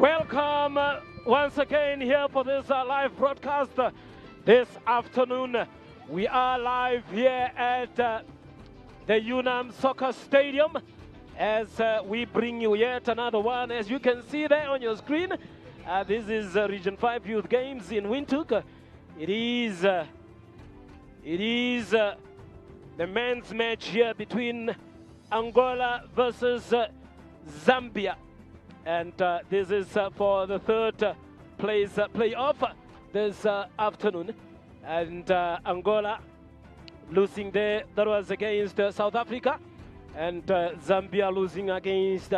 Welcome once again here for this live broadcast this afternoon. We are live here at the UNAM Soccer Stadium as we bring you yet another one. As you can see there on your screen, this is Region 5 Youth Games in Windhoek. It is the men's match here between Angola versus Zambia. And this is for the third place playoff this afternoon. And Angola losing there, that was against South Africa. And Zambia losing against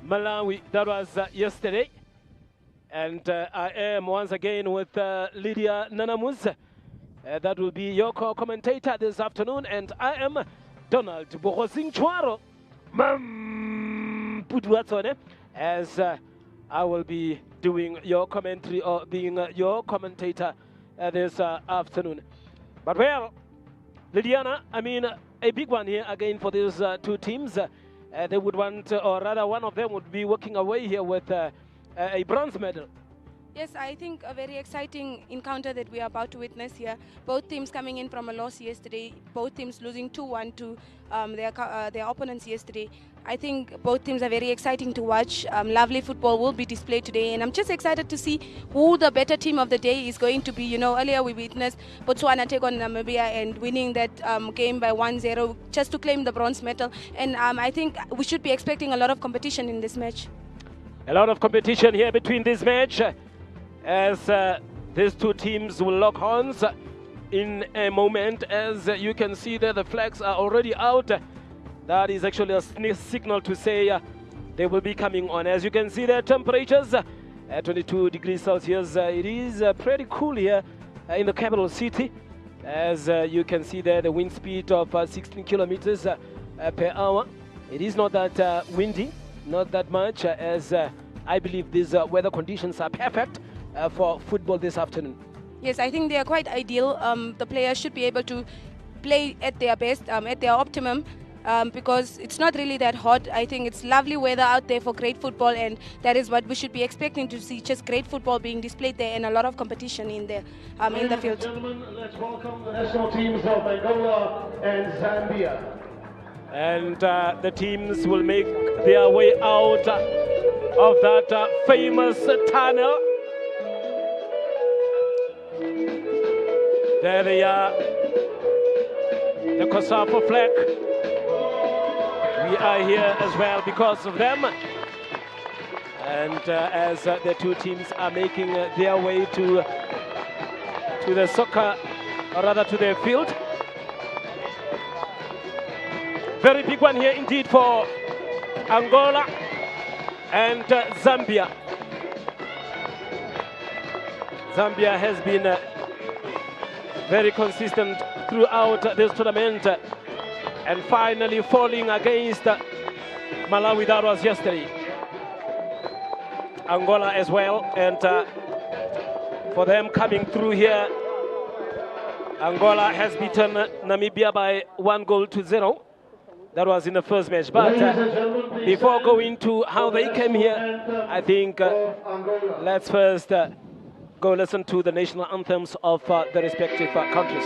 Malawi, that was yesterday. And I am once again with Lydia Nanamuz. That will be your co-commentator this afternoon. And I am Donald Bohosing Chwaro. As I will be doing your commentary or being your commentator this afternoon. But well, Lydiana, I mean, a big one here again for these two teams. They would want, or rather one of them would be walking away here with a bronze medal. Yes, I think a very exciting encounter that we are about to witness here. Both teams coming in from a loss yesterday. Both teams losing 2-1 to their opponents yesterday. I think both teams are very exciting to watch. Lovely football will be displayed today, and I'm just excited to see who the better team of the day is going to be. You know, earlier we witnessed Botswana take on Namibia and winning that game by 1-0 just to claim the bronze medal. And I think we should be expecting a lot of competition in this match. A lot of competition here between this match. As these two teams will lock horns in a moment. As you can see there, the flags are already out. That is actually a signal to say they will be coming on. As you can see there, temperatures at 22 degrees Celsius. It is pretty cool here in the capital city. As you can see there, the wind speed of 16 kilometers per hour. It is not that windy, not that much, as I believe these weather conditions are perfect for football this afternoon. Yes, I think they are quite ideal. The players should be able to play at their best, at their optimum, because it's not really that hot. I think it's lovely weather out there for great football, and that is what we should be expecting to see, just great football being displayed there and a lot of competition in there, in the field. Ladies and gentlemen, let's welcome the national teams of Angola and Zambia. And the teams will make their way out of that famous tunnel. There they are, the Cosafa flag. We are here as well because of them. And as the two teams are making their way to the soccer, or rather to their field. Very big one here indeed for Angola and Zambia. Zambia has been very consistent throughout this tournament, and finally falling against Malawi, that was yesterday. Angola as well, and for them coming through here, Angola has beaten Namibia by 1-0. That was in the first match. But before going to how they came here, I think let's first go listen to the national anthems of the respective countries.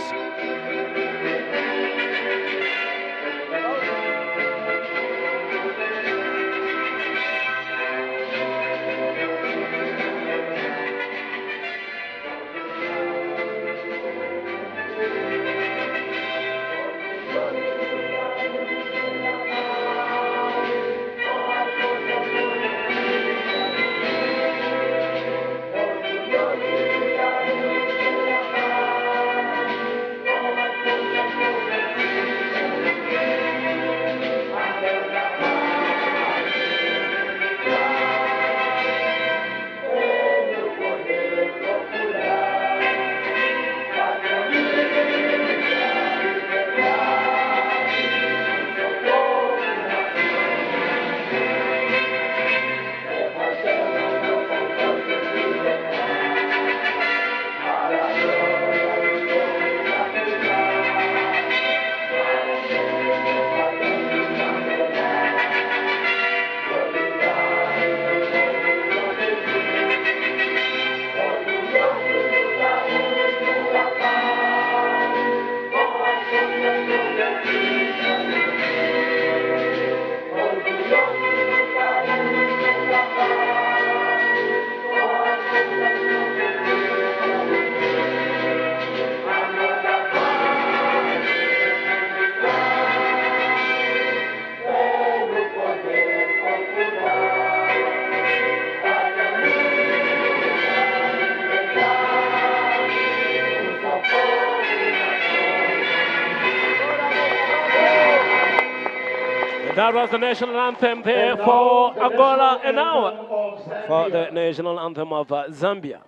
That was the national anthem there for Angola, and now for the national anthem of Zambia.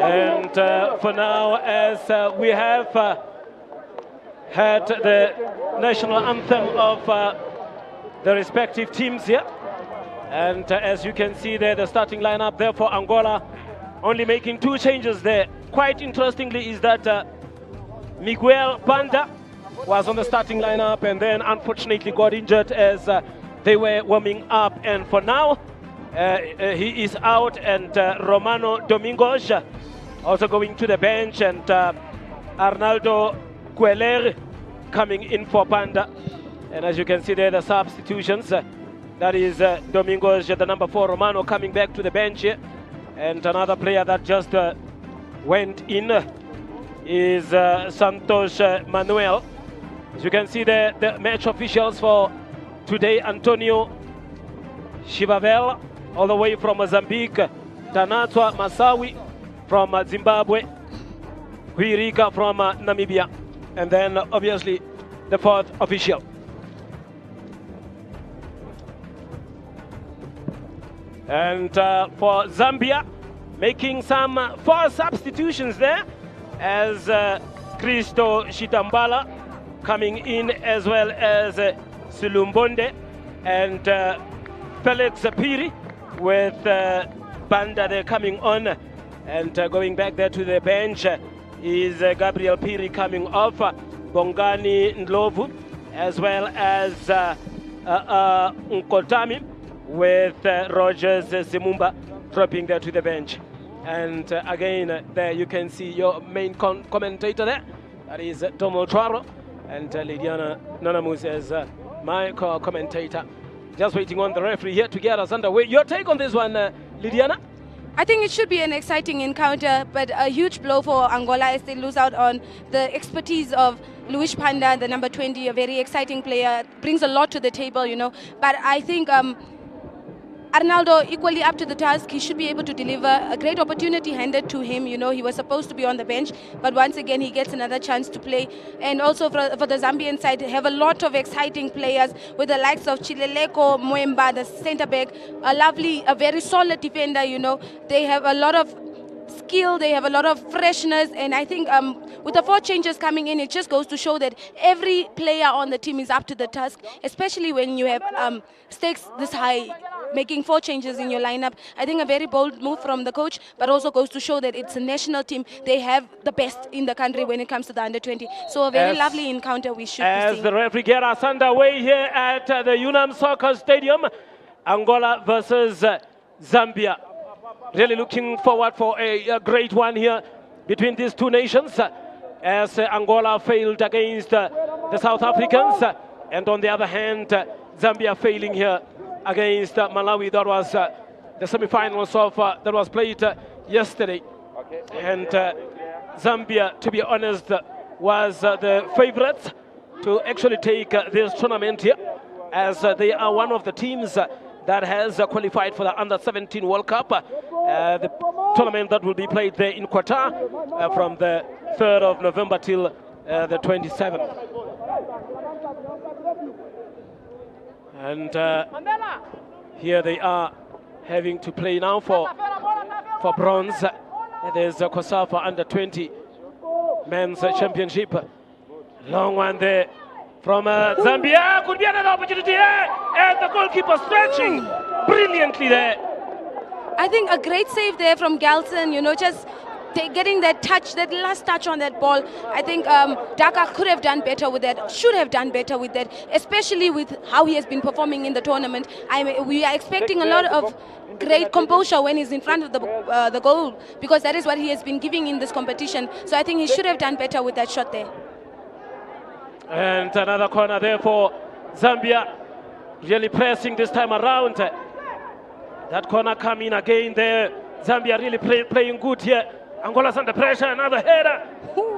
And for now, as we have had the national anthem of the respective teams here, and as you can see there, the starting lineup there for Angola, only making 2 changes there. Quite interestingly is that Miguel Panda was on the starting lineup and then unfortunately got injured as they were warming up, and for now he is out, and Romano Domingos also going to the bench, and Arnaldo Queller coming in for Panda. And as you can see there, the substitutions, that is Domingos, the number 4, Romano coming back to the bench here, and another player that just went in is Santos Manuel. As you can see there, the match officials for today: Antonio Shivavel all the way from Mozambique, Tanatswa Masawi from Zimbabwe, Huirika from Namibia, and then obviously the 4th official. And for Zambia, making some 4 substitutions there, as Christo Shitambala coming in, as well as Sulumbonde and Felix Piri, with Banda there coming on, and going back there to the bench is Gabriel Piri coming off, Bongani Ndlovu, as well as Nkotami, with Rogers Simumba dropping there to the bench. And again, there you can see your main commentator there, that is Tomo Traro, and Lydiana Nanamus as my commentator. Just waiting on the referee here to get us underway. Your take on this one, Lydiana? I think it should be an exciting encounter, but a huge blow for Angola as they lose out on the expertise of Luis Panda, the number 20, a very exciting player, brings a lot to the table, you know. But I think Arnaldo equally up to the task. He should be able to deliver. A great opportunity handed to him. You know, he was supposed to be on the bench, but once again he gets another chance to play. And also for the Zambian side, they have a lot of exciting players with the likes of Chileleko Mwemba, the centre back, a very solid defender. You know, they have a lot of skill, they have a lot of freshness, and I think with the 4 changes coming in, it just goes to show that every player on the team is up to the task, especially when you have stakes this high making 4 changes in your lineup. I think a very bold move from the coach, but also goes to show that it's a national team. They have the best in the country when it comes to the under-20. So a very lovely encounter we should be seeing. As the referee gets us underway here at the Unam Soccer Stadium, Angola versus Zambia. Really looking forward for a great one here between these two nations, as Angola failed against the South Africans, and on the other hand, Zambia failing here against Malawi. That was the semi-finals of that was played yesterday, and Zambia, to be honest, was the favorites to actually take this tournament here, as they are one of the teams that has qualified for the Under-17 World Cup, the tournament that will be played there in Qatar from the 3rd of November till the 27th. And here they are having to play now for bronze. There's a Cosafa Under-20 Men's Championship. Long one there from Zambia. Could be another opportunity here. And the goalkeeper stretching brilliantly there. I think a great save there from Galson, you know, just getting that touch, that last touch on that ball. I think Daka could have done better with that, should have done better with that, especially with how he has been performing in the tournament. We are expecting a lot of great composure when he's in front of the goal, because that is what he has been giving in this competition. So I think he should have done better with that shot there. And another corner there for Zambia, really pressing this time around. That corner coming again there. Zambia really playing good here. Angola's under pressure, another header,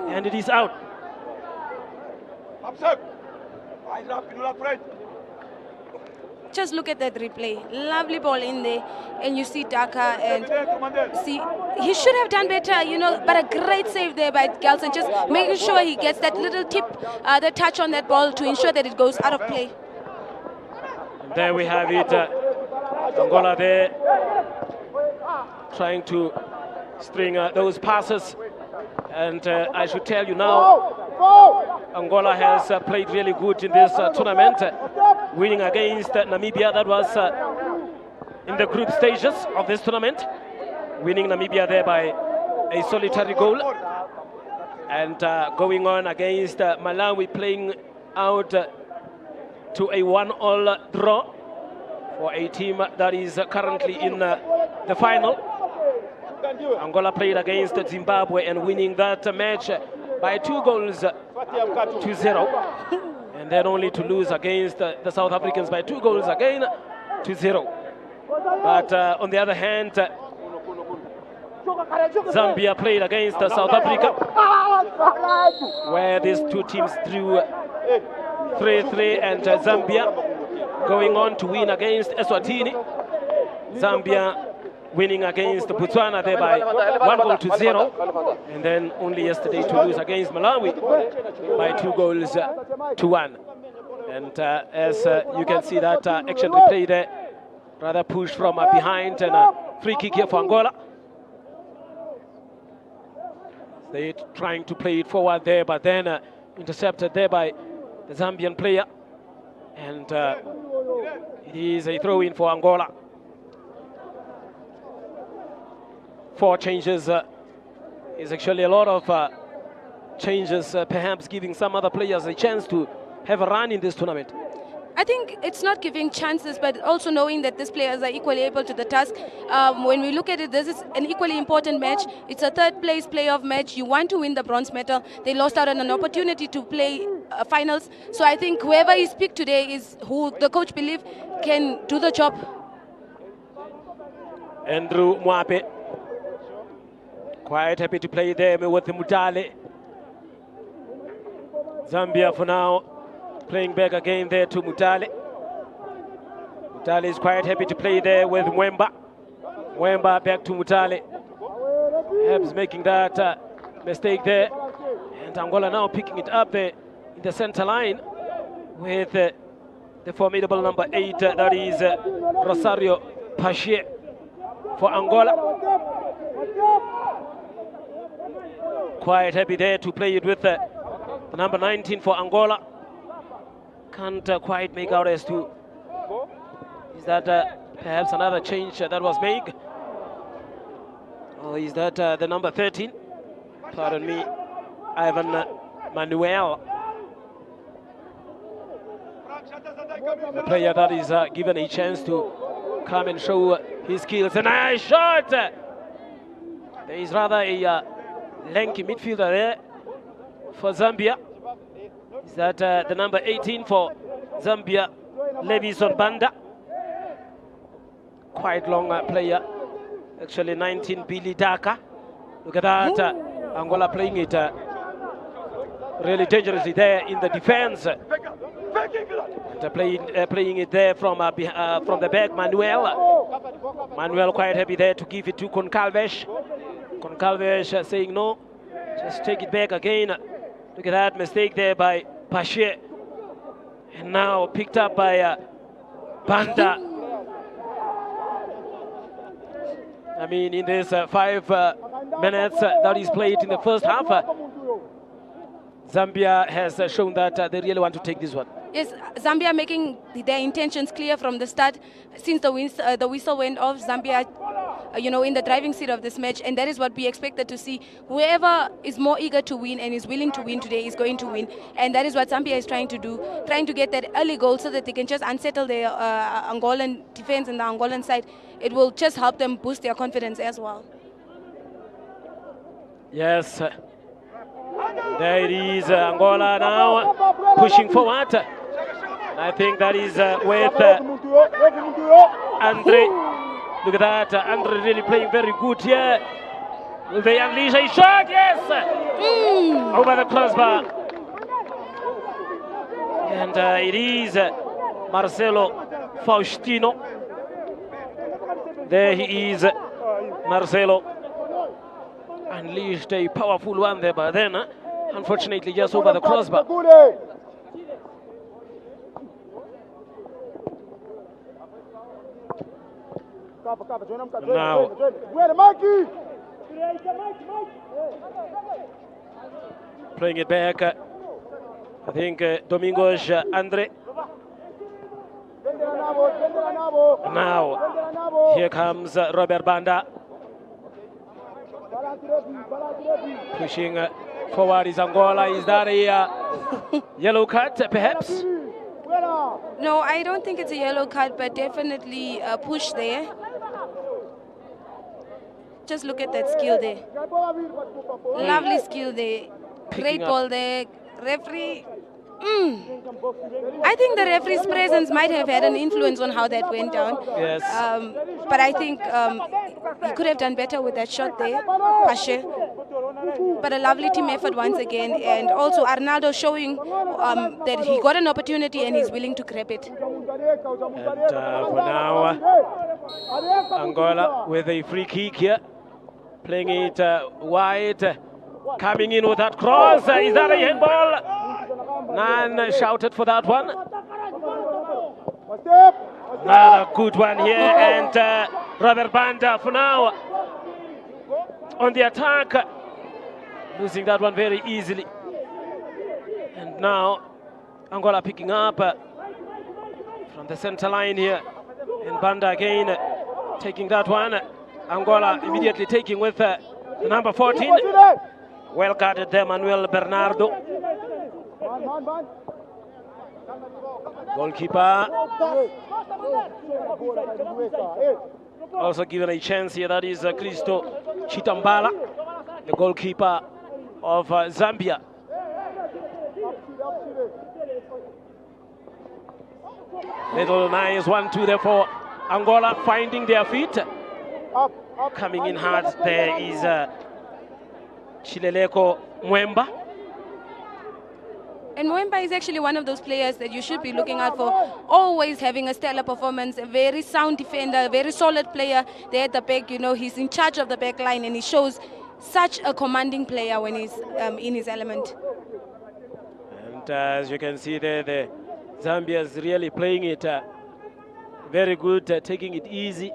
and it is out. Just look at that replay. Lovely ball in there, and you see Daka, and see he should have done better, you know, but a great save there by Gelson, just making sure he gets that little tip, the touch on that ball to ensure that it goes out of play. And there we have it. Angola there trying to string those passes, and I should tell you now, Angola has played really good in this tournament, winning against Namibia. That was in the group stages of this tournament, winning Namibia there by a solitary goal, and going on against Malawi, playing out to a 1-all draw for a team that is currently in the final. Angola played against Zimbabwe and winning that match by 2-0, and then only to lose against the South Africans by 2 goals again, 2-0. But on the other hand, Zambia played against South Africa, where these two teams drew 3-3, and Zambia going on to win against Eswatini. Zambia winning against Botswana there by 1-0, and then only yesterday to lose against Malawi by 2-1. And as you can see that action replay there, rather push from behind, and a free kick here for Angola. They're trying to play it forward there, but then intercepted there by the Zambian player, and it is a throw-in for Angola. 4 changes is actually a lot of changes, perhaps giving some other players a chance to have a run in this tournament. I think it's not giving chances, but also knowing that these players are equally able to the task. When we look at it, this is an equally important match. It's a 3rd place playoff match. You want to win the bronze medal. They lost out on an opportunity to play finals. So I think whoever is picked today is who the coach believes can do the job. Andrew Mwape, quite happy to play there with Mutale. Zambia for now playing back again there to Mutale. Mutale is quite happy to play there with Mwemba. Mwemba back to Mutale. Hebs making that mistake there. And Angola now picking it up there in the center line with the formidable number 8, that is Rosario Pache for Angola. Quite happy there to play it with the number 19 for Angola. Can't quite make out as to, is that Perhaps another change that was made. Or is that the number 13? Pardon me, Ivan Manuel. The player that is given a chance to come and show his skills. A nice shot! There is rather a lanky midfielder there for Zambia. Is that the number 18 for Zambia, Levison Banda? Quite long player. Actually 19, Billy Daka. Look at that. Angola playing it really dangerously there in the defense. And playing it there from the back, Manuel. Manuel quite happy there to give it to Concalves. Concalves saying no, just take it back again. Look at that mistake there by Pache. And now picked up by Banda. I mean, in this 5 minutes that is played in the first half, Zambia has shown that they really want to take this one. Yes, Zambia making their intentions clear from the start. Since the whistle went off, Zambia, in the driving seat of this match, and that is what we expected to see. Whoever is more eager to win and is willing to win today is going to win, and that is what Zambia is trying to do, trying to get that early goal so that they can just unsettle their Angolan defense and the Angolan side. It will just help them boost their confidence as well. Yes, there it is, Angola now pushing forward. I think that is with Andre. Look at that, Andre really playing very good here. Will they unleash a shot? Yes! Over the crossbar. And it is Marcelo Faustino. There he is, Marcelo. Unleashed a powerful one there, but then, unfortunately, just over the crossbar. Now, playing it back, I think Domingos Andre. Now, here comes Robert Banda. Pushing forward is Angola. Is that a yellow card, perhaps? No, I don't think it's a yellow card, but definitely a push there. Just look at that skill there. Lovely skill there. Great ball there. Referee. I think the referee's presence might have had an influence on how that went down. Yes. But I think he could have done better with that shot there, Pache. But a lovely team effort once again. And also Arnaldo showing that he got an opportunity and he's willing to grab it. And for now, Angola with a free kick here. Playing it wide. Coming in with that cross. Is that a handball? None shouted for that one. Another good one here, and Robert Banda for now on the attack, losing that one very easily. And now Angola picking up from the center line here, and Banda again taking that one. Angola immediately taking with the number 14. Well guarded there, Manuel Bernardo. Goalkeeper also given a chance here. That is Christo Chitambala, the goalkeeper of Zambia. Little nice 1-2 there for Angola, finding their feet. Coming in hard there is Chileleko Mwemba. And Mwemba is actually one of those players that you should be looking out for, always having a stellar performance, a very sound defender, a very solid player there at the back. He's in charge of the back line, and he shows such a commanding player when he's in his element. And as you can see there, the Zambia is really playing it very good, taking it easy,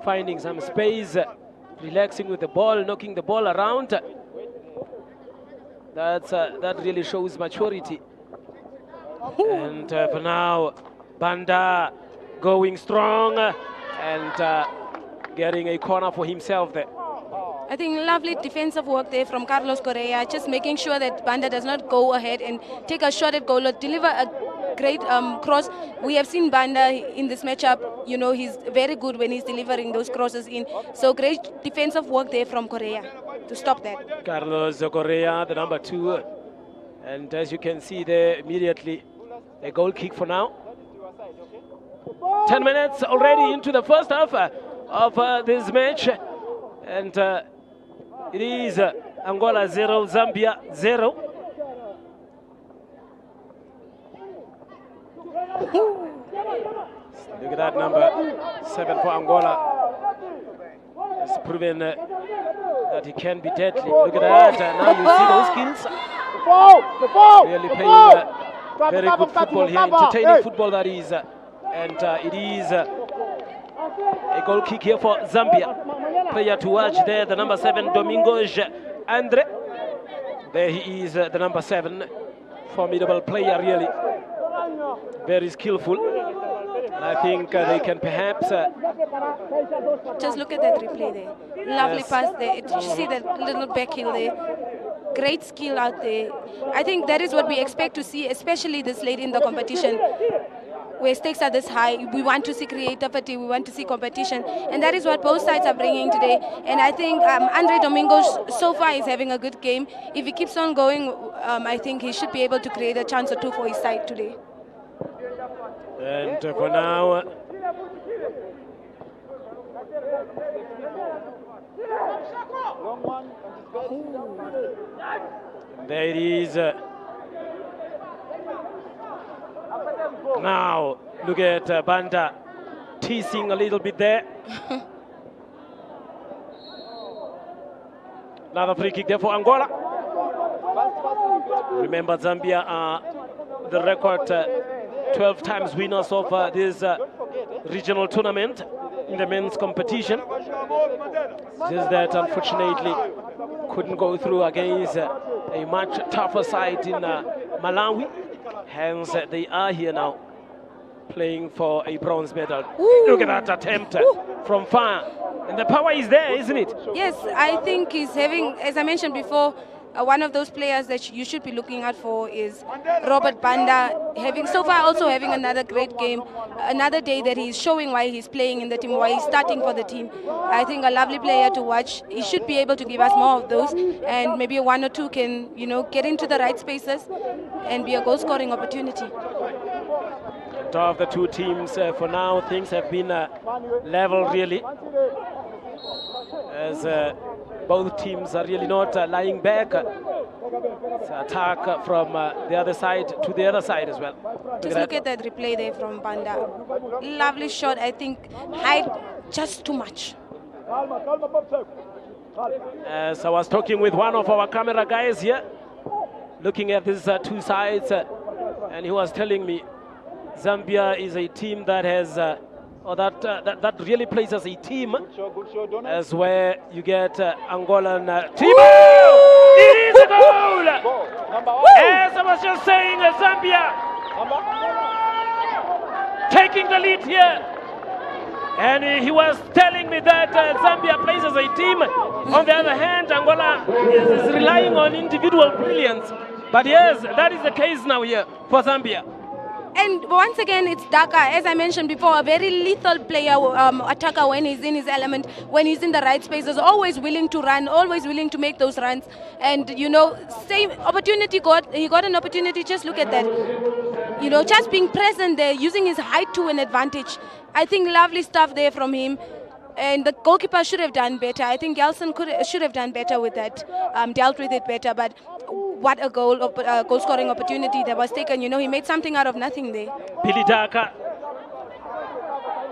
finding some space, relaxing with the ball, knocking the ball around. That really shows maturity. And for now, Banda going strong. and getting a corner for himself there. I think lovely defensive work there from Carlos Correa, just making sure that Banda does not go ahead and take a shot at goal or deliver a great cross. We have seen Banda in this matchup, you know, he's very good when he's delivering those crosses in. So great defensive work there from Correa to stop that. Carlos Correa, the number 2. And as you can see there, immediately a goal kick for now. 10 minutes already into the first half of this match. And it is Angola 0, Zambia 0. Look at that, number 7 for Angola. Has proven that he can be deadly. Look at that. Now you see those skills. Really playing very good football here, entertaining football that is. And it is a goal kick here for Zambia. Player to watch there, the number 7, Domingos Andre. There he is, the number 7. Formidable player, really. Very skillful. And I think they can perhaps... just look at that replay there. Lovely pass there. Did you see that little back heel there? Great skill out there. I think that is what we expect to see, especially this late in the competition, where stakes are this high. We want to see creativity, we want to see competition, and that is what both sides are bringing today. And I think Andre Domingos so far is having a good game. If he keeps on going, I think he should be able to create a chance or two for his side today. And for now, there it is. Now, look at Banda teasing a little bit there. Another free kick there for Angola. Remember, Zambia are the record 12 times winners of this regional tournament in the men's competition. Just that, unfortunately, couldn't go through against a much tougher side in Malawi. Hence, they are here now, playing for a bronze medal. Ooh. Look at that attempt from far. And the power is there, isn't it? Yes, I think he's having, as I mentioned before, one of those players that you should be looking out for is Robert Banda, so far also having another great game, another day that he's showing why he's playing in the team, why he's starting for the team. I think a lovely player to watch. He should be able to give us more of those, and maybe one or two can, you know, get into the right spaces and be a goal-scoring opportunity. Of the two teams, for now, things have been level, really, as both teams are really not lying back. It's an attack from the other side to the other side as well. Just look at that replay there from Banda. Lovely shot, I think, height just too much. As I was talking with one of our camera guys here, looking at these two sides, and he was telling me Zambia is a team that has, that really plays as a team, as where you get Angolan team. It is a goal! As I was just saying, Zambia taking the lead here. And he was telling me that Zambia plays as a team. On the other hand, Angola is relying on individual brilliance. But yes, that is the case now here for Zambia. And once again, it's Daka, as I mentioned before, a very lethal player, attacker when he's in his element, when he's in the right spaces, always willing to run, always willing to make those runs. And, you know, same opportunity he got an opportunity, just look at that. You know, just being present there, using his height to an advantage. I think lovely stuff there from him. And the goalkeeper should have done better. I think Gelson should have done better with that, dealt with it better. But what a goal-scoring opportunity that was taken. You know, he made something out of nothing there. Billy Daka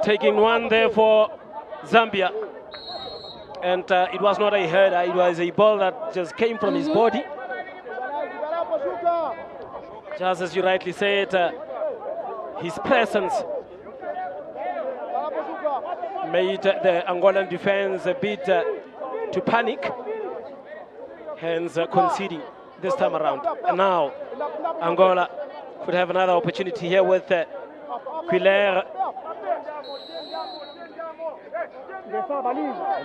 taking one there for Zambia. And it was not a header, it was a ball that just came from his body. Just as you rightly said, his presence made the Angolan defense a bit to panic, hence conceding this time around. And now Angola could have another opportunity here with Quiller.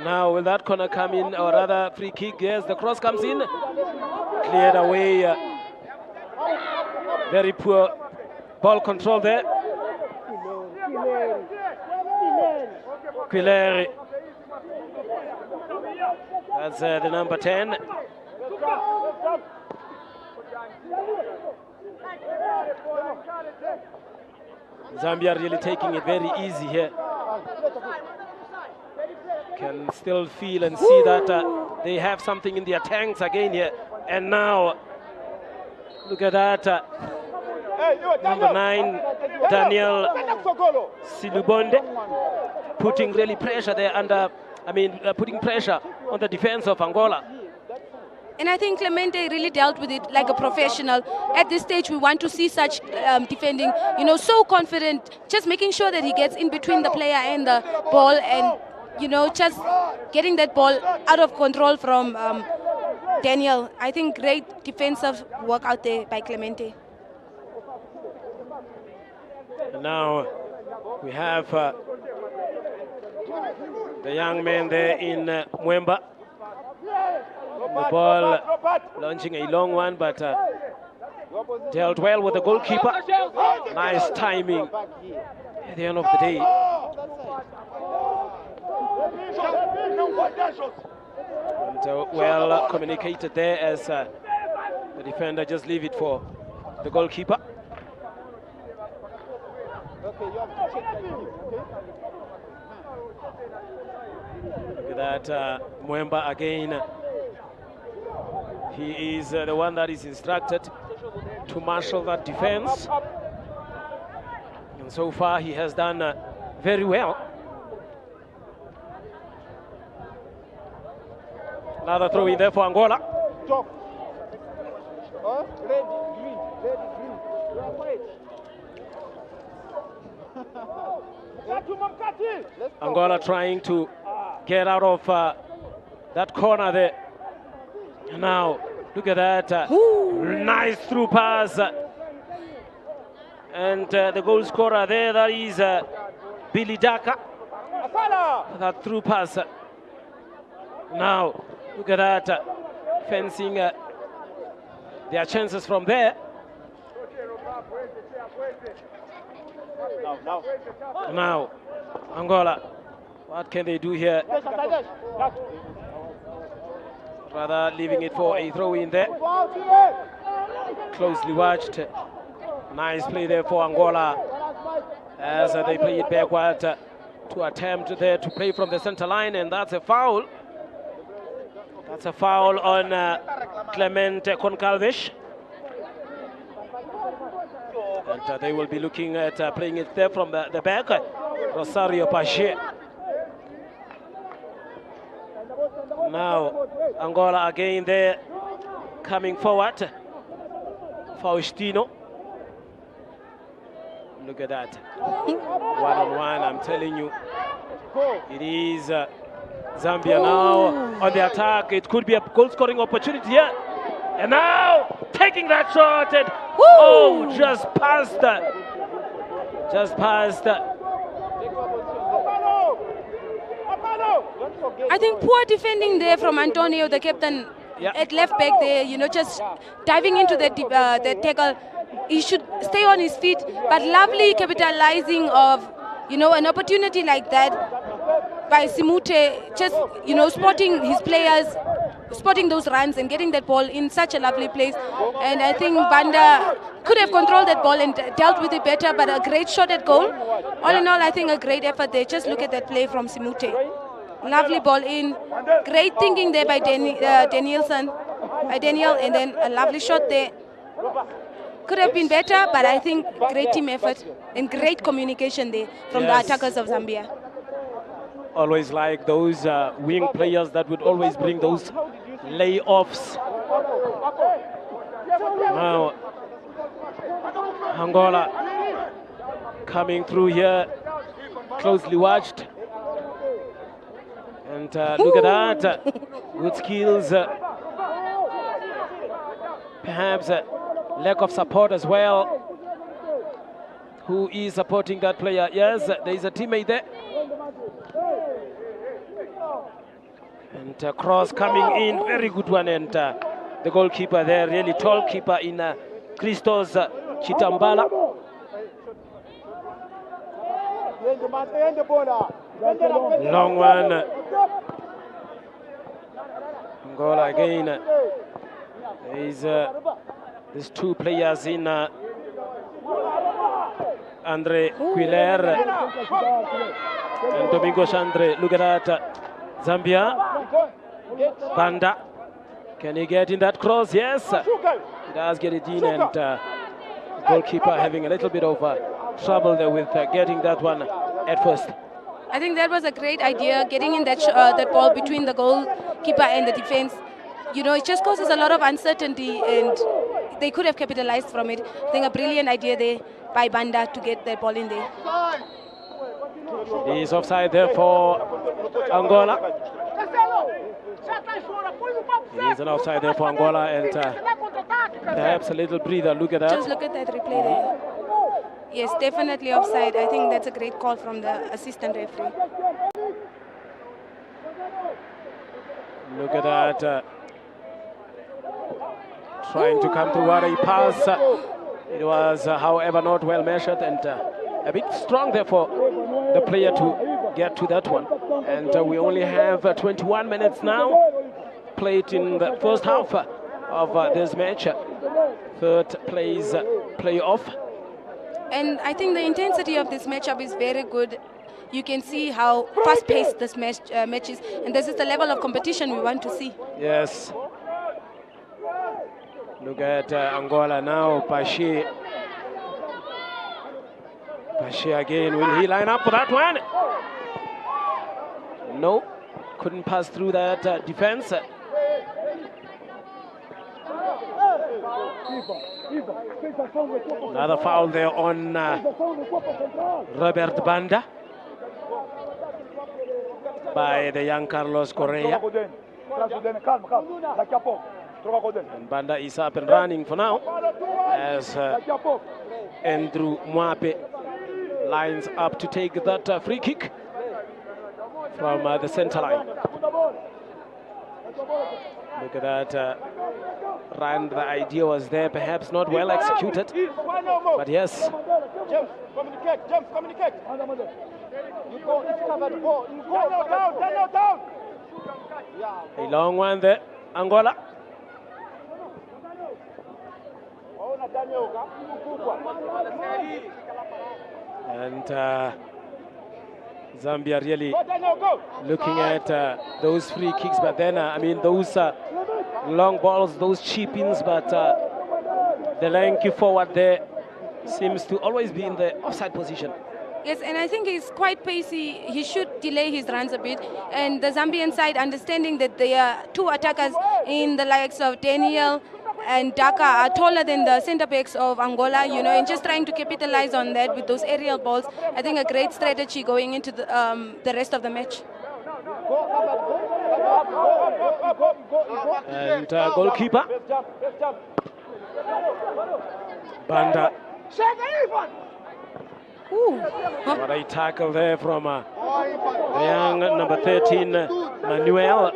Now will that corner come in, or rather free kick? Yes, the cross comes in. Cleared away. Very poor ball control there. Quileri. That's the number 10. Zambia really taking it very easy here. Can still feel and see that they have something in their tanks again here. And now, look at that. Number 9, Daniel Silubonde, putting really pressure there under, putting pressure on the defense of Angola. And I think Clemente really dealt with it like a professional. At this stage, we want to see such defending, so confident, just making sure that he gets in between the player and the ball and, just getting that ball out of control from Daniel. I think great defensive work out there by Clemente. And now we have the young man there in Mwemba. The ball launching a long one, but dealt well with the goalkeeper. Nice timing at the end of the day. And well communicated there as the defender just leave it for the goalkeeper. Look at that, Mwemba again. He is the one that is instructed to marshal that defense. And so far he has done very well. Another throw in there for Angola. Angola trying to get out of that corner there. Now, look at that. Nice through pass. And the goal scorer there, that is Billy Daka. That through pass. Now, look at that. Fencing their chances from there. Now, Angola, what can they do here? Rather leaving it for a throw in there. Closely watched. Nice play there for Angola as they play it backward to attempt there to play from the center line, and that's a foul. That's a foul on Clemente Concalves. And they will be looking at playing it there from the back. Rosario Pache. Now, Angola again there, coming forward. Faustino. Look at that. One-on-one, I'm telling you. It is Zambia now on the attack. It could be a goal-scoring opportunity here. And now, taking that shot. And, oh, just past. Just past. I think poor defending there from Antonio, the captain, at left back there, just diving into the tackle. He should stay on his feet, but lovely capitalizing of, an opportunity like that by Simute, just, spotting his players, spotting those runs and getting that ball in such a lovely place. And I think Banda could have controlled that ball and dealt with it better, but a great shot at goal. All in all, I think a great effort there. Just look at that play from Simute. Lovely ball in. Great thinking there by Daniel, and then a lovely shot there. Could have been better, but I think great team effort and great communication there from the attackers of Zambia. Always like those wing players that would always bring those layoffs. Now, Angola coming through here, closely watched. And look at that, good skills. Perhaps lack of support as well. Who is supporting that player? Yes, there is a teammate there. And cross coming in, very good one. And the goalkeeper there, really tall keeper in Christos Chitambala. Long one. Angola again. There's two players in Andre Quiller and Domingo Chandre. Look at that. Zambia. Banda. Can he get in that cross? Yes. He does get it in, and goalkeeper having a little bit of trouble there with getting that one at first. I think that was a great idea, getting in that that ball between the goalkeeper and the defense. You know, it just causes a lot of uncertainty, and they could have capitalized from it. I think a brilliant idea there by Banda to get that ball in there. He is offside there for Angola. It is an offside there for Angola, and perhaps a little breather. Look at that. Just look at that replay there. Yes, definitely offside. I think that's a great call from the assistant referee. Look at that. Trying to come through what a pass. It was, however, not well measured and a bit strong there for the player to get to that one. And we only have 21 minutes now played in the first half of this match. Third playoff. And I think the intensity of this matchup is very good. You can see how fast-paced this match is, and this is the level of competition we want to see. Yes. Look at Angola now, Pache. Pache again, will he line up for that one? No, couldn't pass through that defense. Another foul there on Robert Banda by the young Carlos Correa. And Banda is up and running for now as Andrew Mwape lines up to take that free kick from the center line. Look at that run. The idea was there, perhaps not well executed, but yes. James, communicate. A long one there, Angola. And Zambia really looking at those free kicks, but then I mean those long balls, those chip-ins, but the lanky forward there seems to always be in the offside position. Yes, and I think he's quite pacey. He should delay his runs a bit. And the Zambian side, understanding that there are two attackers in the likes of Daniel and Daka are taller than the centre backs of Angola, you know, and just trying to capitalize on that with those aerial balls. I think a great strategy going into the rest of the match. And goalkeeper Banda. Ooh. What a tackle there from the young number 13 Manuel.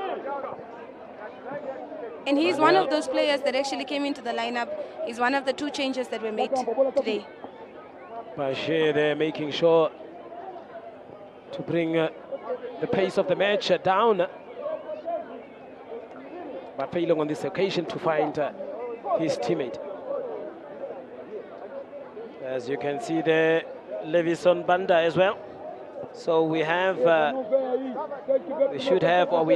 And he's one of those players that actually came into the lineup. He's one of the two changes that were made today. Pache there making sure to bring the pace of the match down, but failing on this occasion to find his teammate. As you can see there, Levison Banda as well. So we have, we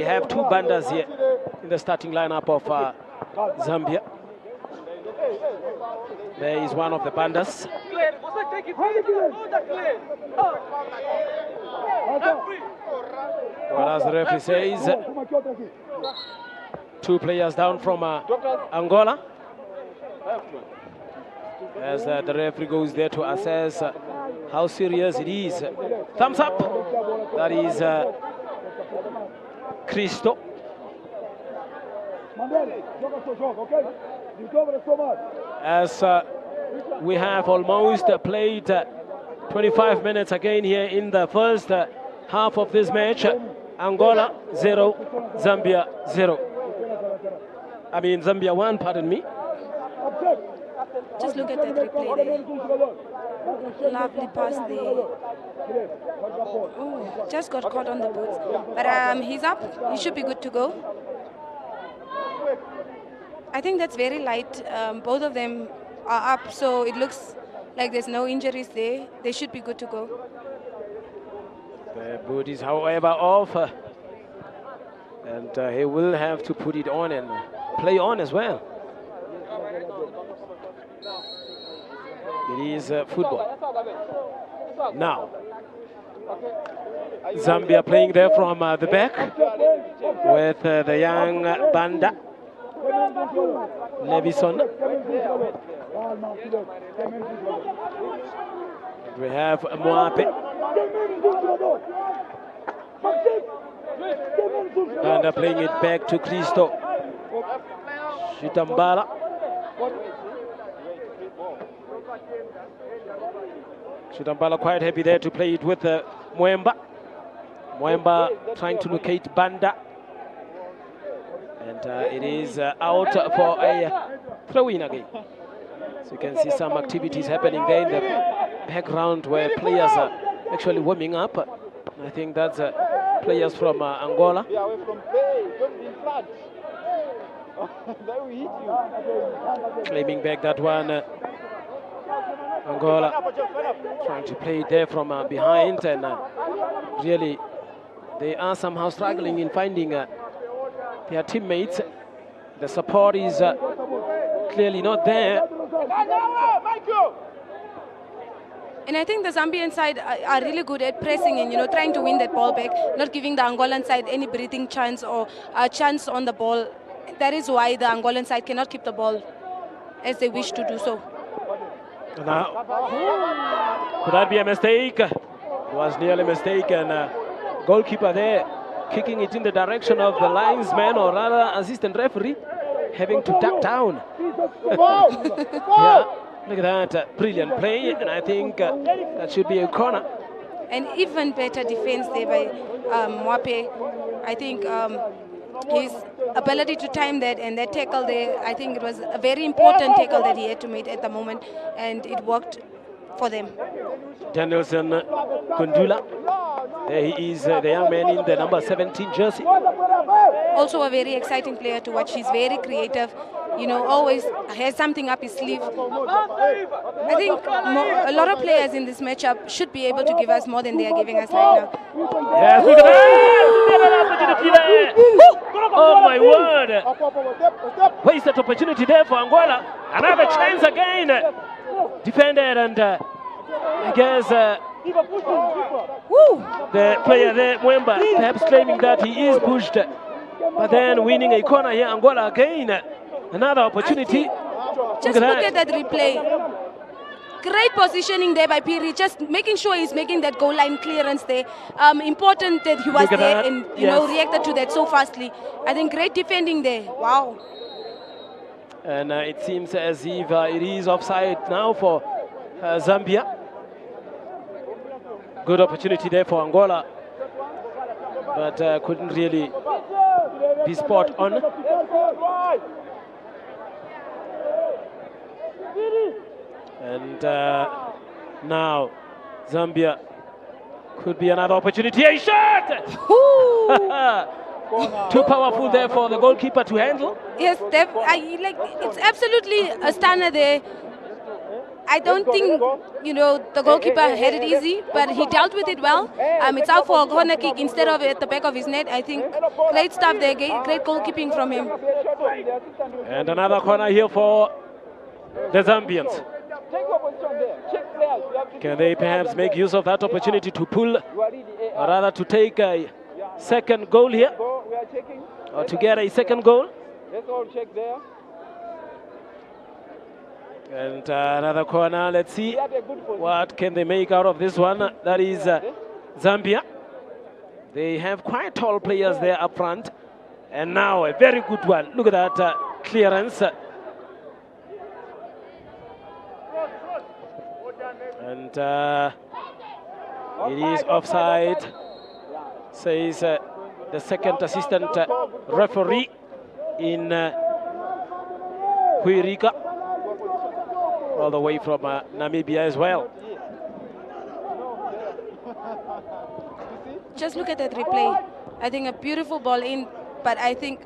have two Bandas here in the starting lineup of Zambia. There is one of the Bandas. Well, as the referee says, two players down from Angola. As the referee goes there to assess how serious it is. Thumbs up. That is Cristo. As we have almost played 25 minutes again here in the first half of this match. Angola 0, Zambia 0. I mean Zambia 1, pardon me. Just look at that replay there. Lovely pass there. Ooh, just got caught on the boots. But he's up. He should be good to go. I think that's very light. Both of them are up, so it looks like there's no injuries there. They should be good to go. The boot is, however, off. And he will have to put it on and play on as well. It is football. Now, Zambia playing there from the back with the young Banda, Levison. We have Mwape. Banda playing it back to Christo. Shitambala. Shitambala quite happy there to play it with Mwemba. Mwemba trying to locate Banda. And it is out for a throw-in again. So you can see some activities happening there in the background where players are actually warming up. I think that's players from Angola. Yeah, we're from play. Don't be in front. Then we hit you. Claiming back that one. Angola trying to play it there from behind, and really they are somehow struggling in finding their teammates. The support is clearly not there. And I think the Zambian side are really good at pressing and, trying to win that ball back, not giving the Angolan side any breathing chance or a chance on the ball. That is why the Angolan side cannot keep the ball as they wish to do so. Now, could that be a mistake? It was nearly a mistake, and goalkeeper there kicking it in the direction of the linesman, or rather assistant referee, having to duck down. Yeah. Look at that, brilliant play, and I think that should be a corner. And even better defense there by Mwape. I think his ability to time that and that tackle there, I think it was a very important tackle that he had to make at the moment, and it worked for them. Danielson Kundula, there he is, the young man in the number 17 jersey. Also a very exciting player to watch. He's very creative, always has something up his sleeve. I think a lot of players in this matchup should be able to give us more than they are giving us right now. Yes, look at that! Oh my word! Wasted opportunity there for Angola. Another chance again. Defended, and I guess the player there, Mwemba, perhaps claiming that he is pushed, but then winning a corner here, Angola again. Another opportunity. Just look at that replay. Great positioning there by Piri, just making sure he's making that goal line clearance there. Important that he was there and reacted to that so fastly. I think great defending there. Wow. And it seems as if it is offside now for Zambia. Good opportunity there for Angola, but couldn't really be spot on. And now Zambia could be another opportunity. A shot! Too powerful there for the goalkeeper to handle. Yes, it's absolutely a stunner there. I don't think, the goalkeeper had it easy, but he dealt with it well. It's out for a corner kick instead of at the back of his net. I think great stuff there, great goalkeeping from him. And another corner here for the Zambians. Can they perhaps make use of that opportunity to pull, or rather to take a second goal here, or to get a second goal? Let's all check there. And another corner. Let's see what can they make out of this one. That is Zambia. They have quite tall players there up front, and now a very good one. Look at that clearance. And it is offside, says the second assistant referee in Huirika, all the way from Namibia as well. Just look at that replay. I think a beautiful ball in, but I think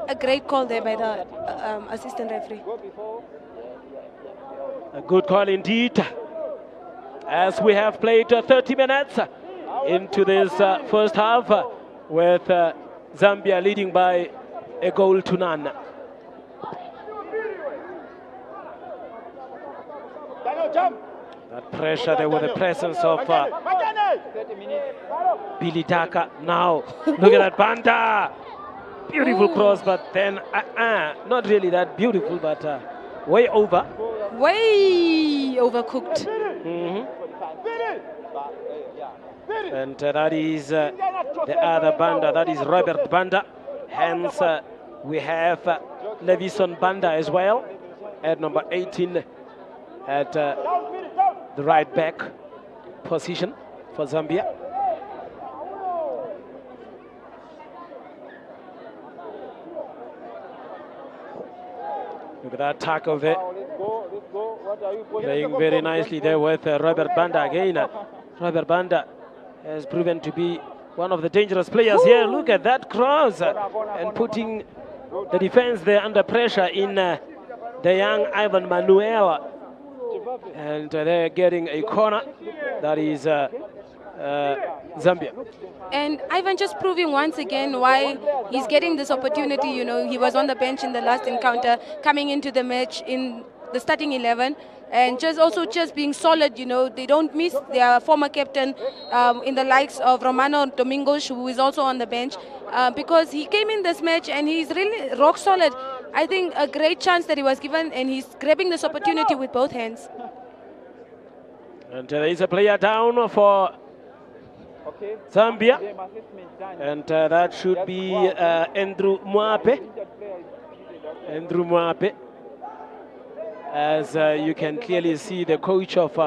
a great call there by the assistant referee. A good call indeed, as we have played 30 minutes into this first half, with Zambia leading by a goal to none. That pressure there with the presence of Billy Daka. Now, look at that Banda. Beautiful cross, but then not really that beautiful, but way over. Way overcooked. And that is the other Banda, that is Robert Banda. Hence, we have Levison Banda as well at number 18 at the right back position for Zambia. Look at that tackle there. Playing very nicely there with Robert Banda again. Robert Banda has proven to be one of the dangerous players here. Look at that cross and putting the defense there under pressure in the young Ivan Manuel. And they're getting a corner. That is Zambia. And Ivan just proving once again why he's getting this opportunity. You know, he was on the bench in the last encounter, coming into the match in the starting 11, and just being solid. You know, they don't miss their former captain in the likes of Romano Domingos, who is also on the bench, because he came in this match and he's really rock solid. I think a great chance that he was given, and he's grabbing this opportunity with both hands. And there is a player down for Zambia, and that should be Andrew Mwape. Andrew Mwape, as you can clearly see the coach of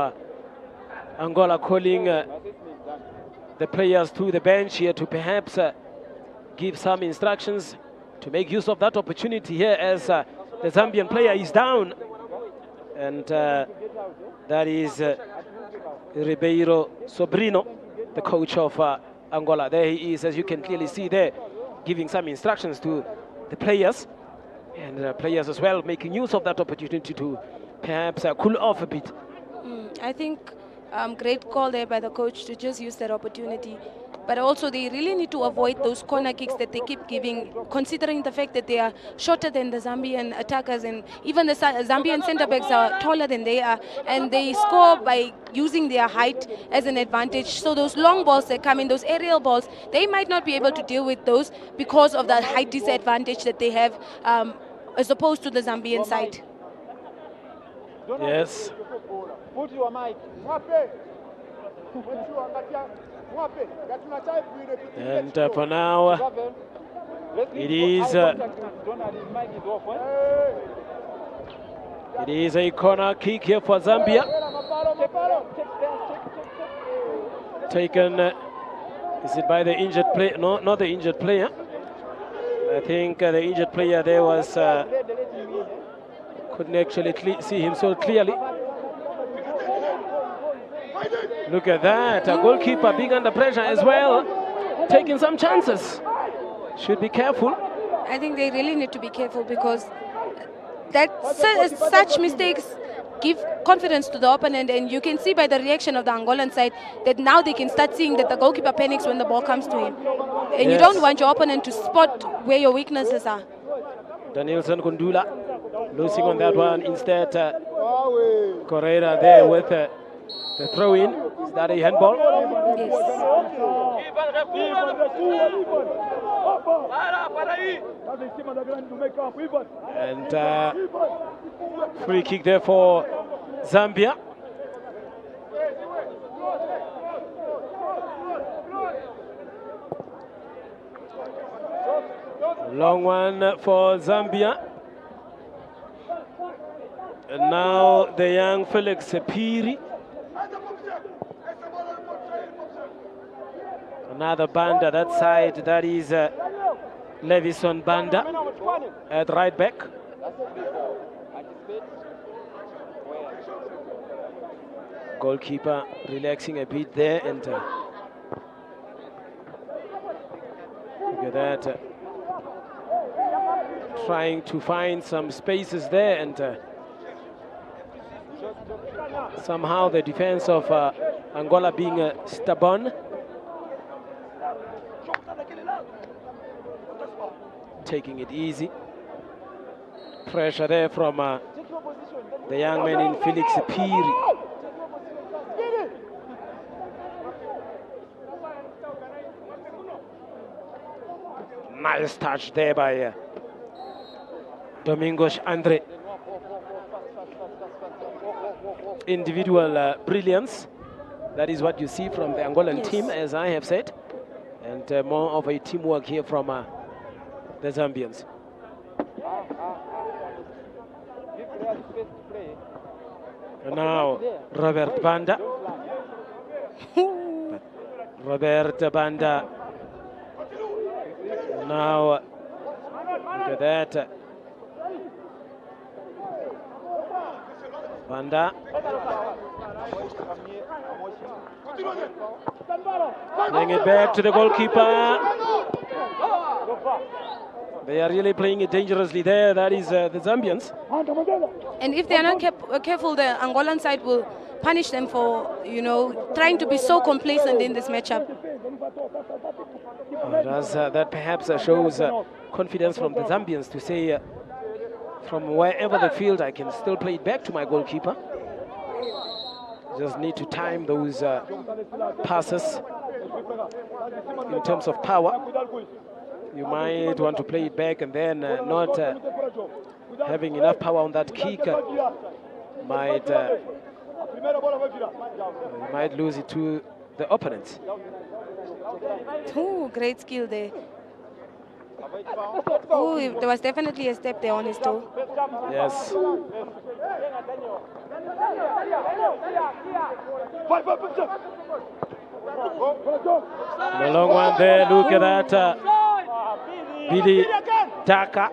Angola calling the players to the bench here to perhaps give some instructions to make use of that opportunity here, as the Zambian player is down. And that is Ribeiro Sobrino, the coach of Angola. There he is, as you can clearly see there, giving some instructions to the players, and players as well making use of that opportunity to perhaps cool off a bit. I think great call there by the coach to just use that opportunity. But also they really need to avoid those corner kicks that they keep giving, considering the fact that they are shorter than the Zambian attackers, and even the Zambian centre-backs are taller than they are, and they score by using their height as an advantage. So those long balls that come in, those aerial balls, they might not be able to deal with those because of the height disadvantage that they have as opposed to the Zambian side. Yes. Put your mic. And for now, it is a corner kick here for Zambia. Taken, is it by the injured player? No, not the injured player. I think the injured player there was, couldn't actually see him so clearly. Look at that, a goalkeeper being under pressure as well, taking some chances. Should be careful. I think they really need to be careful, because such mistakes give confidence to the opponent, and you can see by the reaction of the Angolan side that now they can start seeing that the goalkeeper panics when the ball comes to him. And you don't want your opponent to spot where your weaknesses are. Danielson Kundula losing on that one. Instead, Correa there with the throw-in. Is that a handball? Yes. And free kick there for Zambia. Long one for Zambia. And now the young Felix Piri. Another Banda that side, that is Levison Banda at right back. Goalkeeper relaxing a bit there, and look at that. Trying to find some spaces there, and somehow the defense of Angola being stubborn. Taking it easy. Pressure there from the young man in Felix Piri. Nice touch there by Domingos Andre. Individual brilliance. That is what you see from the Angolan team, as I have said. And more of a teamwork here from the Zambians. And now Robert Banda. Robert Banda. Now look at that. Banda. Playing it back to the goalkeeper. They are really playing it dangerously there. That is the Zambians. And if they are not careful, the Angolan side will punish them for, trying to be so complacent in this matchup. That perhaps shows confidence from the Zambians to say, from wherever the field, I can still play it back to my goalkeeper. Just need to time those passes in terms of power. You might want to play it back, and then not having enough power on that kick might lose it to the opponents. Oh, great skill there. Oh, there was definitely a step there on his toe. Yes. The long one there, look at that. Billy Daka.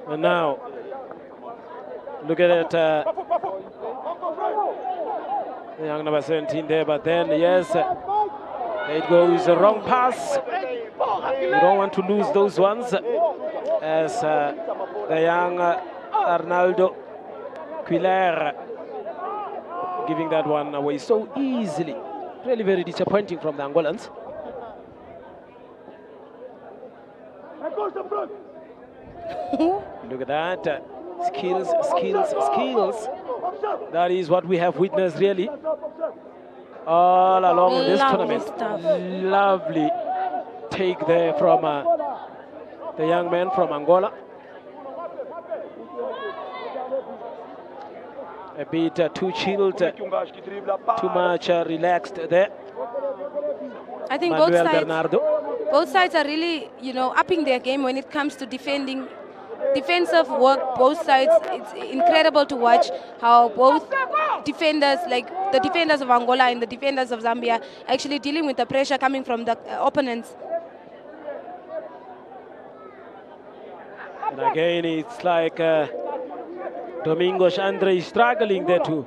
And now, look at it. The young number 17 there, but then, yes, it goes the wrong pass. You don't want to lose those ones, as the young Arnaldo Quiller giving that one away so easily. Really very disappointing from the Angolans. Look at that. Skills, skills, skills. That is what we have witnessed really all along this tournament. Lovely take there from the young man from Angola. A bit too chilled, too much relaxed there. I think both sides are really, upping their game when it comes to defending. Defensive work, both sides. It's incredible to watch how both defenders, like the defenders of Angola and the defenders of Zambia, actually dealing with the pressure coming from the opponents. And again, it's like Domingos Andre is struggling there to,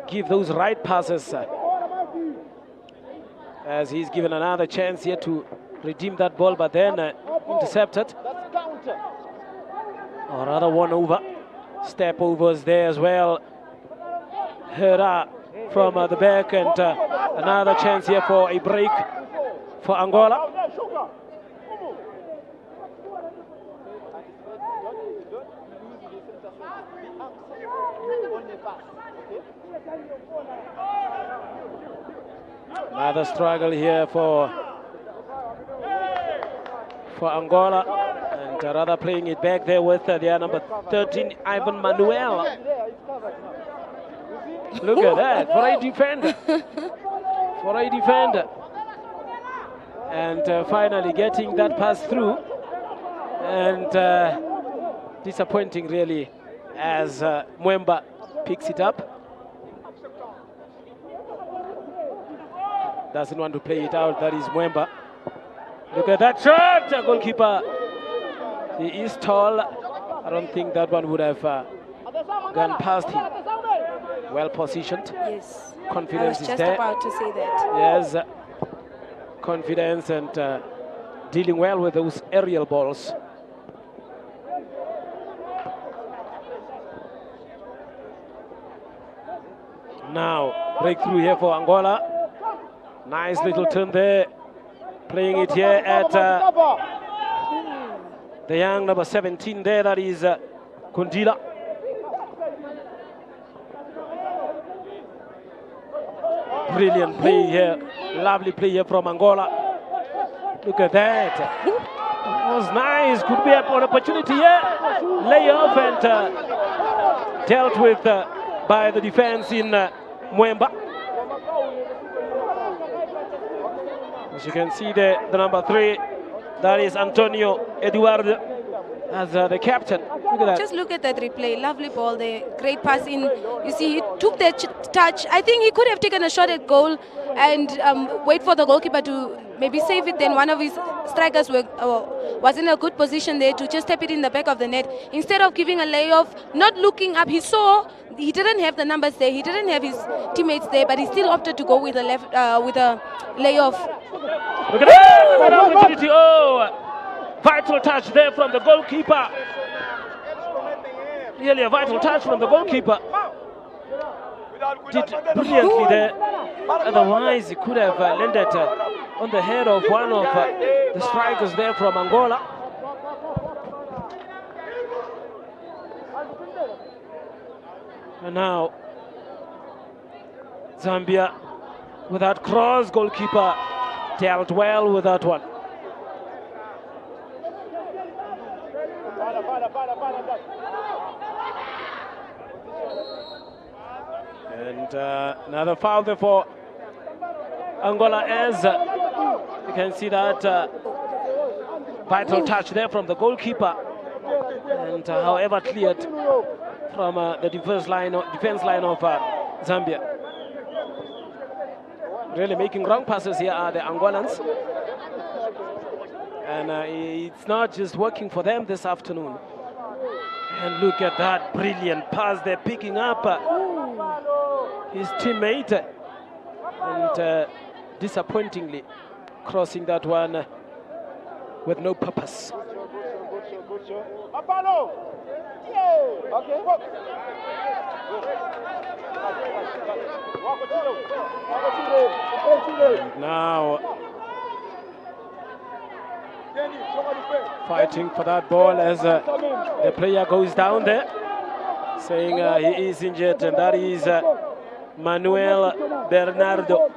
give those right passes. As he's given another chance here to redeem that ball, but then intercepted. Or rather one over. Step overs there as well. Hera from the back, and another chance here for a break for Angola. Another struggle here for Angola, and rather playing it back there with their number 13, Ivan Manuel. Look at that, for a defender. For a defender. And finally getting that pass through. And disappointing really as Mwemba picks it up. doesn't want to play it out. That is Mwemba. Look at that shot! Goalkeeper, he is tall. I don't think that one would have gone past him. Well positioned. Yes. Confidence is I was just there. about to say that. Yes, confidence and dealing well with those aerial balls. Now, breakthrough here for Angola. Nice little turn there. Playing it here at the young number 17 there, that is Kundila. Brilliant play here. Lovely play here from Angola. Look at that. It was nice. Could be an opportunity here. Lay off and dealt with by the defense in Mwemba. As you can see the number 3, that is Antonio Eduardo as the captain. Look at that. Just look at that replay. Lovely ball there. Great pass in. You see, he took that touch. I think he could have taken a shot at goal and wait for the goalkeeper to maybe save it. Then one of his strikers was in a good position there to just tap it in the back of the net. Instead of giving a layoff, not looking up, he saw he didn't have the numbers there. He didn't have his teammates there, but he still opted to go with a with a layoff. Look at that! What opportunity! Oh, vital touch there from the goalkeeper. Really a vital touch from the goalkeeper. Did brilliantly there. Otherwise, he could have landed on the head of one of the strikers there from Angola. And now, Zambia with that cross, goalkeeper dealt well with that one. And another foul there for Angola, as you can see that vital touch there from the goalkeeper, and however cleared from the defense line of Zambia. Really making wrong passes here are the Angolans, and it's not just working for them this afternoon. And look at that brilliant pass they're picking up his teammate, and disappointingly crossing that one with no purpose. Now fighting for that ball as the player goes down there, saying he is injured, and that is Manuel Bernardo.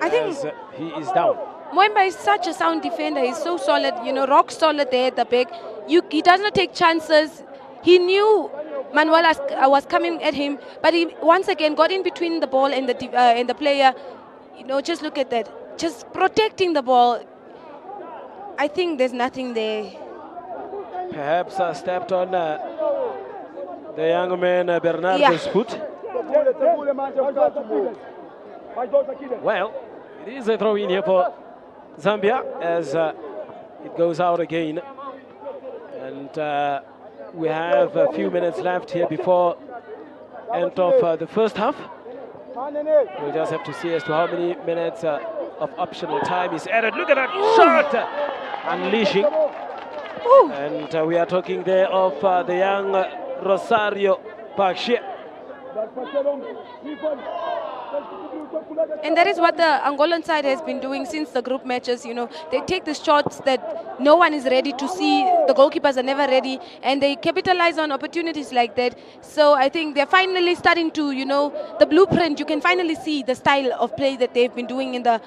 I think he is down. Mwemba is such a sound defender. He's so solid, you know, rock solid there at the back. He does not take chances. He knew Manuel was coming at him, but he once again got in between the ball and the player. You know, just look at that. Just protecting the ball. I think there's nothing there. Perhaps stepped on the young man Bernardo's foot. Well, it is a throw in here for Zambia as it goes out again. And we have a few minutes left here before end of the first half. We'll just have to see as to how many minutes of optional time is added. Look at that shot! Unleashing. Ooh. And we are talking there of the young Rosario Pache. And that is what the Angolan side has been doing since the group matches. You know, they take the shots that no one is ready to see. The goalkeepers are never ready, and they capitalize on opportunities like that. So I think they're finally starting to, you know, the blueprint. You can finally see the style of play that they've been doing in the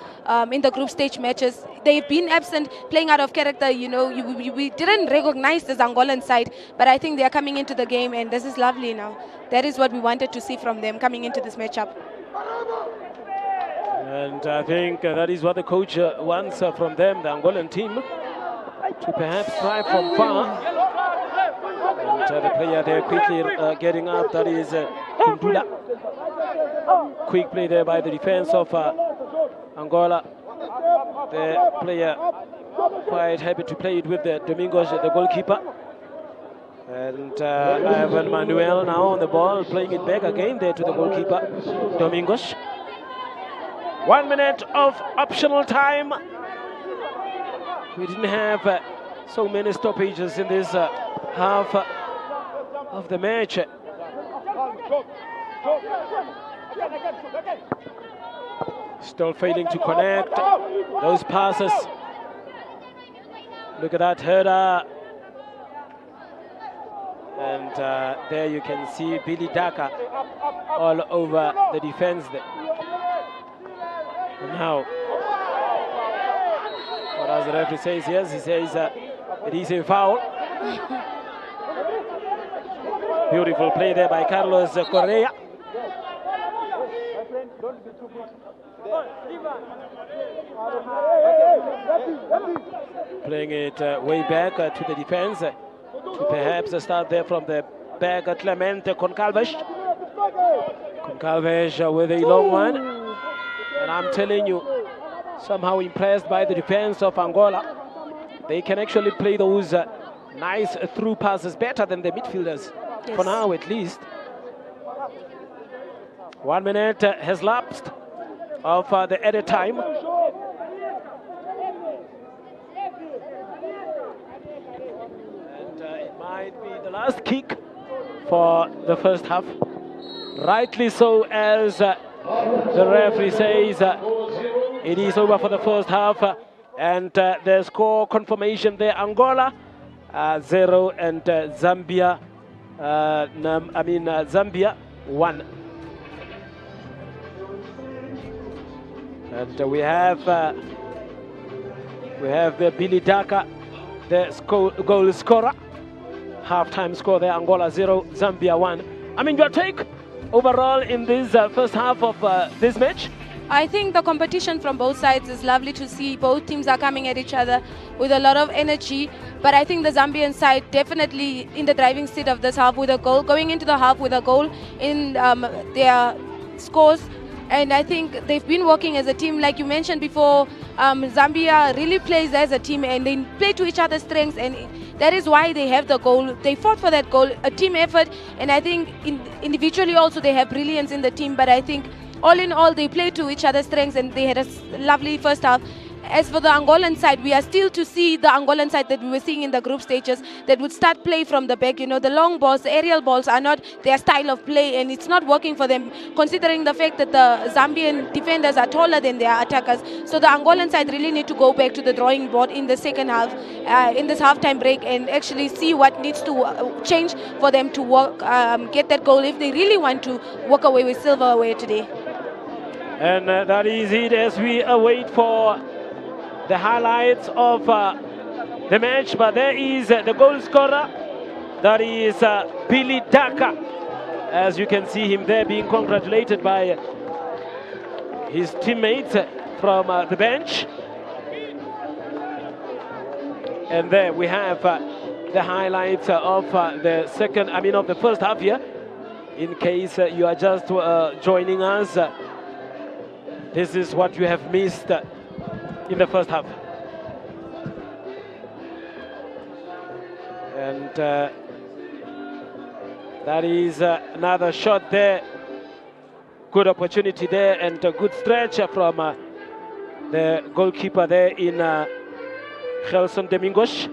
group stage matches. They've been absent, playing out of character. You know, we didn't recognize this Angolan side, but I think they are coming into the game, and this is lovely now. That is what we wanted to see from them coming into this matchup. And I think that is what the coach wants from them, the Angolan team, to perhaps try from far. And the player there quickly getting up, that is Kundula. Quick play there by the defense of Angola. The player quite happy to play it with the Domingos, the goalkeeper. And Ivan Manuel now on the ball, playing it back again there to the goalkeeper, Domingos. 1 minute of optional time. We didn't have so many stoppages in this half of the match. Still failing to connect those passes. Look at that header. And there you can see Billy Daka all over the defense there. And now, what does the referee say? Yes, he says it is a foul. Beautiful play there by Carlos Correa. Playing it way back to the defense. To perhaps start there from the back, Clemente Concalves. Concalves with a long one. And I'm telling you, somehow impressed by the defense of Angola. They can actually play those nice through passes better than the midfielders, yes. For now at least. 1 minute has lapsed of the added time. And it might be the last kick for the first half. Rightly so, as the referee says it is over for the first half. And the score confirmation there, Angola 0 and Zambia, Zambia 1. And we have the Billy Daka, the goal scorer. Half-time score there, Angola 0, Zambia 1. I mean, your take overall in this first half of this match? I think the competition from both sides is lovely to see. Both teams are coming at each other with a lot of energy. But I think the Zambian side definitely in the driving seat of this half with a goal, going into the half with a goal in their scores. And I think they've been working as a team. Like you mentioned before, Zambia really plays as a team and they play to each other's strengths. And that is why they have the goal. They fought for that goal, a team effort. And I think individually also they have brilliance in the team. But I think all in all, they played to each other's strengths and they had a lovely first half. As for the Angolan side, we are still to see the Angolan side that we were seeing in the group stages that would start play from the back. You know, the long balls, the aerial balls are not their style of play and it's not working for them, considering the fact that the Zambian defenders are taller than their attackers. So the Angolan side really need to go back to the drawing board in the second half, in this halftime break, and actually see what needs to change for them to work, get that goal if they really want to walk away with silverware today. And that is it as we await for the highlights of the match. But there is the goal scorer, that is Billy Daka. As you can see him there being congratulated by his teammates from the bench. And there we have the highlights of the first half here. In case you are just joining us, this is what you have missed in the first half. And that is another shot there. Good opportunity there and a good stretch from the goalkeeper there in Gelson Domingos.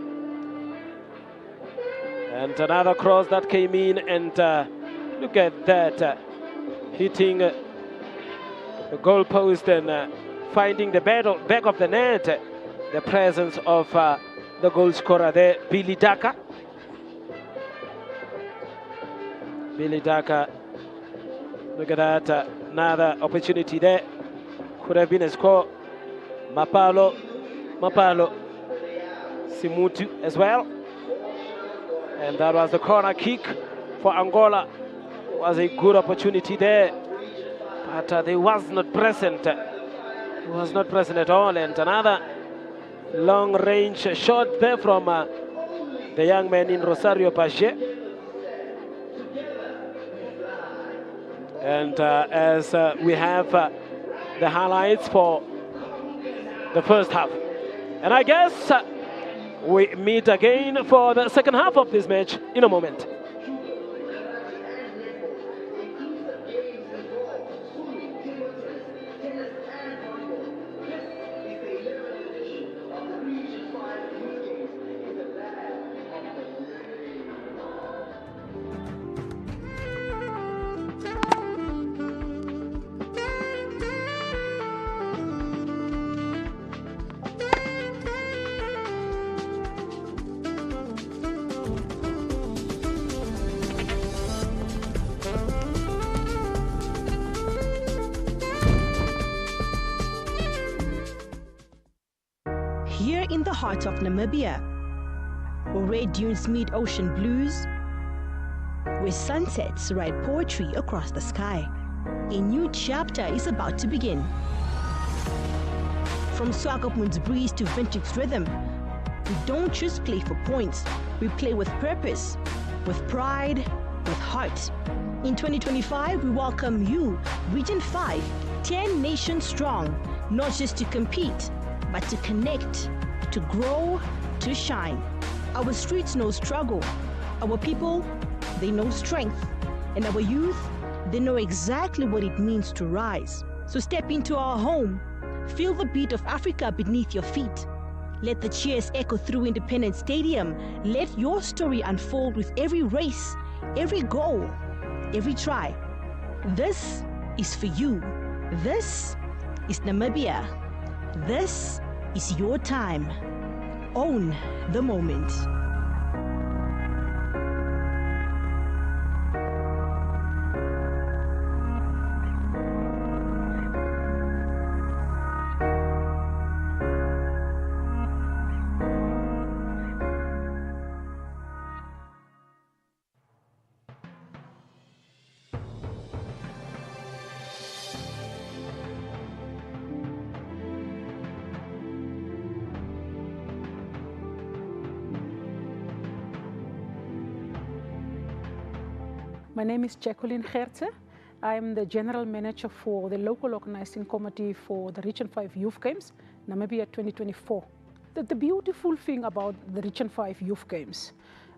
And another cross that came in, and look at that, hitting the goalpost and finding the back of the net, the presence of the goal scorer there, Billy Daka. Billy Daka, look at that, another opportunity there. Could have been a score. Mapalo, Simutu as well. And that was the corner kick for Angola. Was a good opportunity there, but they was not present. He was not present at all. And another long-range shot there from the young man in Rosario Pache. And as we have the highlights for the first half. And I guess we meet again for the second half of this match in a moment. Here in the heart of Namibia, where red dunes meet ocean blues, where sunsets write poetry across the sky, a new chapter is about to begin. From Swakopmund's breeze to vintage rhythm, we don't just play for points, we play with purpose, with pride, with heart. In 2025, we welcome you, Region 5, 10 nations strong, not just to compete, but to connect, to grow, to shine. Our streets know struggle. Our people, they know strength. And our youth, they know exactly what it means to rise. So step into our home. Feel the beat of Africa beneath your feet. Let the cheers echo through Independence Stadium. Let your story unfold with every race, every goal, every try. This is for you. This is Namibia. This is your time. Own the moment. My name is Jacqueline Gertze. I'm the General Manager for the Local Organizing Committee for the Region 5 Youth Games, Namibia 2024. The beautiful thing about the Region 5 Youth Games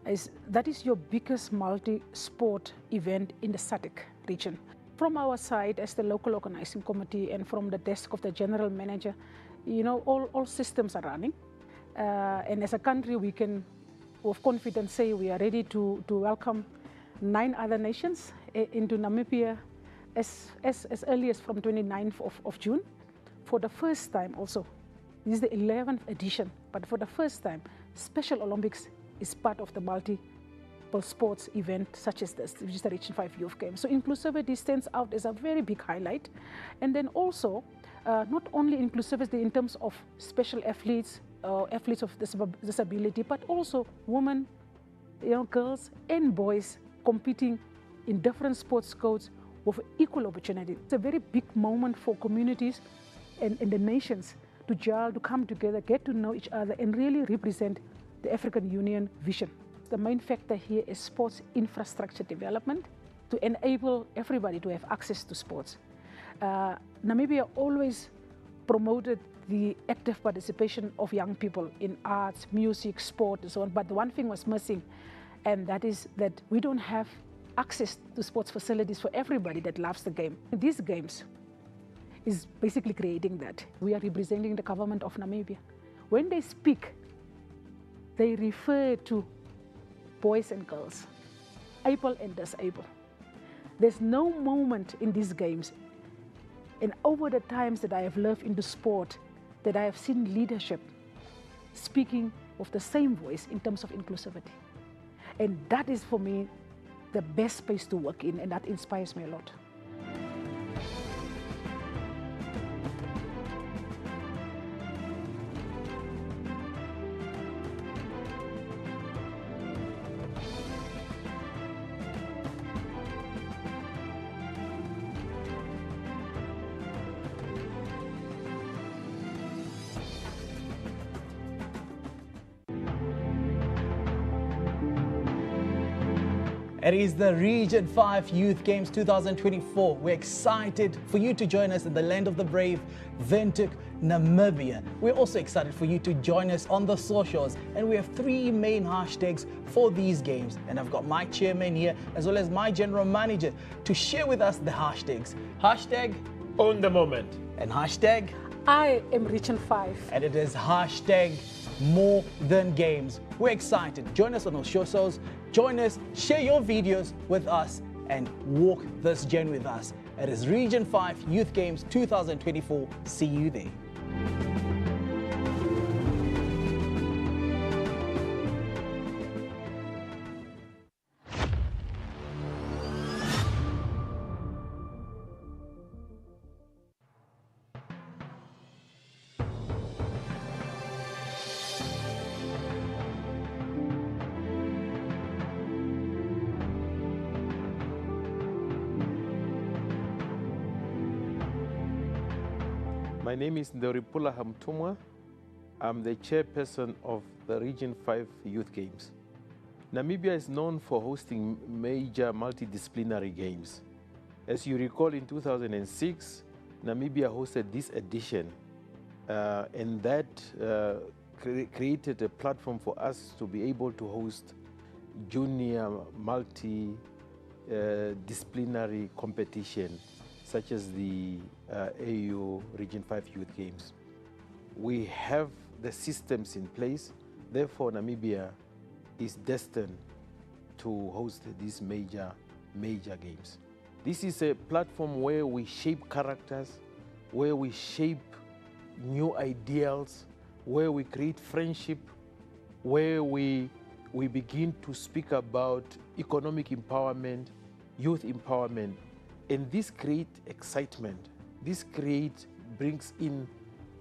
is that is your biggest multi-sport event in the SADC region. From our side as the Local Organizing Committee and from the desk of the General Manager, you know, all systems are running. And as a country, we can with confidence say we are ready to welcome 9 other nations into Namibia as early as from 29th of June. For the first time also, this is the 11th edition, but for the first time, Special Olympics is part of the multiple sports event such as this, which is the Region 5 Youth Games. So inclusivity stands out as a very big highlight. And then also, not only inclusivity in terms of special athletes, athletes of disability, but also women, girls and boys competing in different sports codes with equal opportunity. It's a very big moment for communities and the nations to gel, to come together, get to know each other and really represent the African Union vision. The main factor here is sports infrastructure development to enable everybody to have access to sports. Namibia always promoted the active participation of young people in arts, music, sport and so on, but the one thing was missing, and that is that we don't have access to sports facilities for everybody that loves the game. These games is basically creating that. We are representing the government of Namibia. When they speak, they refer to boys and girls, able and disabled. There's no moment in these games, and over the times that I have lived in the sport, that I have seen leadership speaking with the same voice in terms of inclusivity. And that is, for me, the best space to work in, and that inspires me a lot. It is the Region 5 Youth Games 2024. We're excited for you to join us in the land of the brave, Windhoek, Namibia. We're also excited for you to join us on the socials, and we have 3 main hashtags for these games. And I've got my chairman here as well as my general manager to share with us the hashtags. Hashtag Own the Moment. And hashtag I am Region 5. And it is hashtag More Than Games. We're excited. Join us on our socials. Join us, share your videos with us, and walk this journey with us. It is Region 5 Youth Games 2024. See you there. My name is Ndoripula Hamtumwa. I'm the chairperson of the Region 5 Youth Games. Namibia is known for hosting major multidisciplinary games. As you recall, in 2006, Namibia hosted this edition, and that created a platform for us to be able to host junior multidisciplinary competition, such as the AU Region 5 Youth Games. We have the systems in place, therefore Namibia is destined to host these major games. This is a platform where we shape characters, where we shape new ideals, where we create friendship, where we begin to speak about economic empowerment, youth empowerment. And this creates excitement. This brings in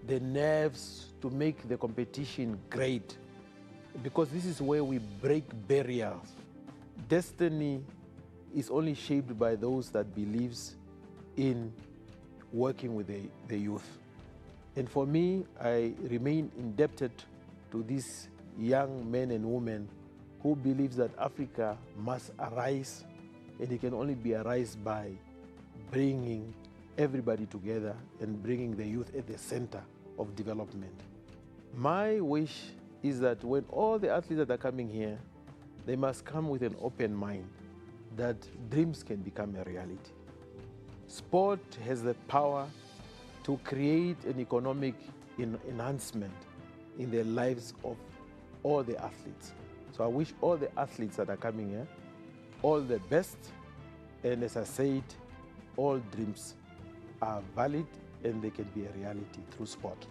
the nerves to make the competition great, because this is where we break barriers. Destiny is only shaped by those that believes in working with the youth. And for me, I remain indebted to these young men and women who believes that Africa must arise, and it can only be arise by bringing everybody together and bringing the youth at the center of development. My wish is that when all the athletes that are coming here, they must come with an open mind that dreams can become a reality. Sport has the power to create an economic enhancement in the lives of all the athletes. So I wish all the athletes that are coming here all the best, and as I said, all dreams are valid and they can be a reality through sport.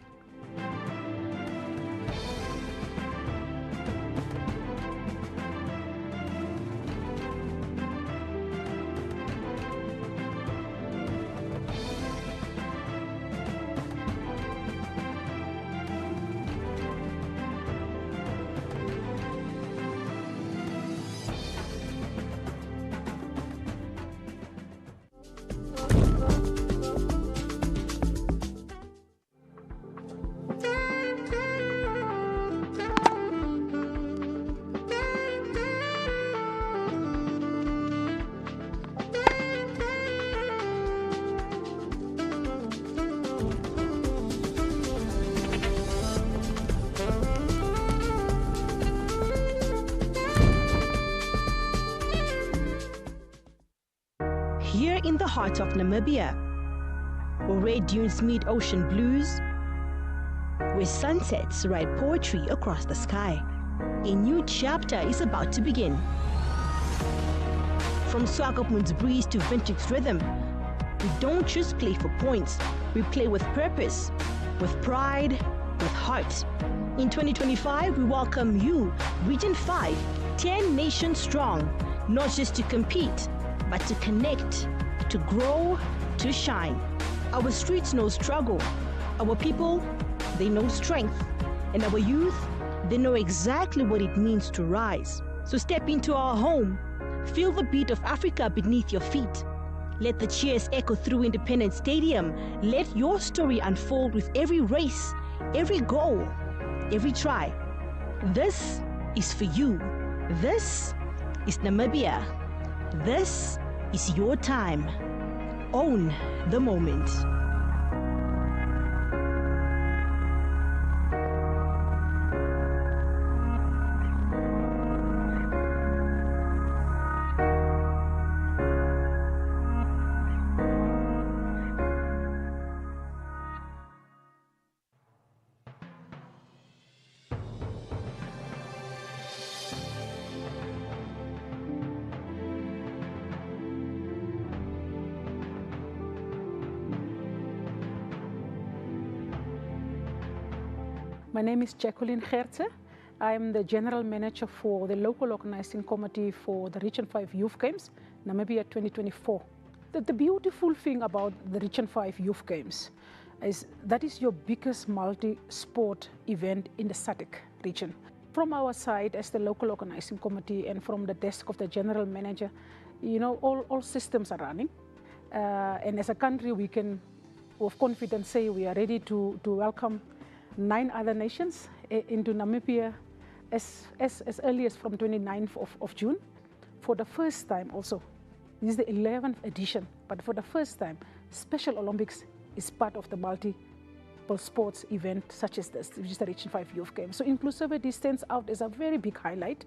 Here in the heart of Namibia, where red dunes meet ocean blues, where sunsets write poetry across the sky, a new chapter is about to begin. From Swakopmund's breeze to Windhoek's rhythm, we don't just play for points, we play with purpose, with pride, with heart. In 2025, we welcome you, Region 5, 10 nations strong, not just to compete, but to connect, to grow, to shine. Our streets know struggle. Our people, they know strength. And our youth, they know exactly what it means to rise. So step into our home. Feel the beat of Africa beneath your feet. Let the cheers echo through Independence Stadium. Let your story unfold with every race, every goal, every try. This is for you. This is Namibia. This is your time. Own the moment. My name is Jacqueline Gertze. I am the General Manager for the local organizing committee for the Region 5 Youth Games, Namibia 2024. The beautiful thing about the Region 5 Youth Games is that is your biggest multi-sport event in the SADC region. From our side as the local organizing committee and from the desk of the General Manager, you know, all systems are running. And as a country, we can with confidence say we are ready to welcome 9 other nations into Namibia as early as from 29th of June. For the first time also, this is the 11th edition, but for the first time, Special Olympics is part of the multiple sports event such as this, which is the Region 5 Youth Games. So inclusivity stands out as a very big highlight.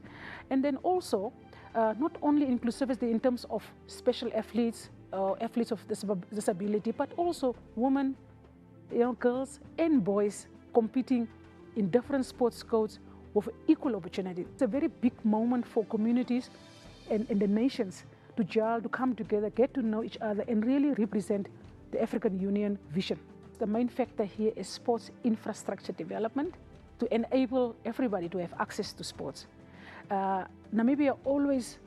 And then also, not only inclusivity in terms of special athletes, athletes of disability, but also women, girls and boys competing in different sports codes with equal opportunity. It's a very big moment for communities and the nations to gel, to come together, get to know each other and really represent the African Union vision. The main factor here is sports infrastructure development to enable everybody to have access to sports. Namibia always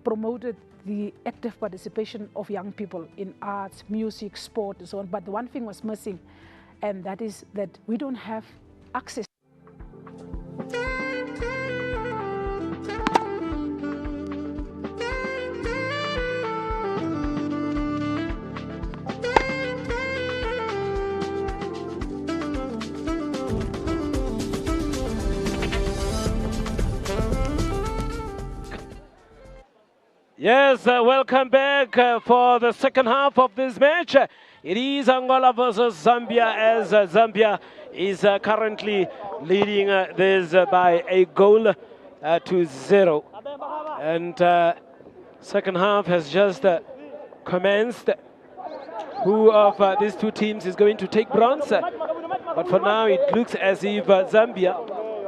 promoted the active participation of young people in arts, music, sport and so on, but one thing was missing, and that is that we don't have access. Yes, welcome back for the second half of this match. It is Angola versus Zambia, as Zambia is currently leading this by a goal to 0. And second half has just commenced. Who of these two teams is going to take bronze? But for now, it looks as if Zambia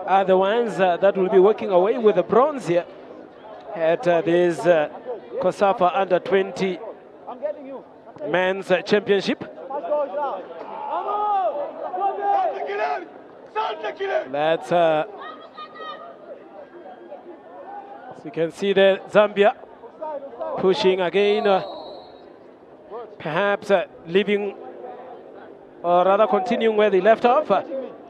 are the ones that will be walking away with the bronze here at this Cosafa Under-20 Men's Championship. Let's, as you can see there, Zambia pushing again, perhaps leaving or rather continuing where they left off.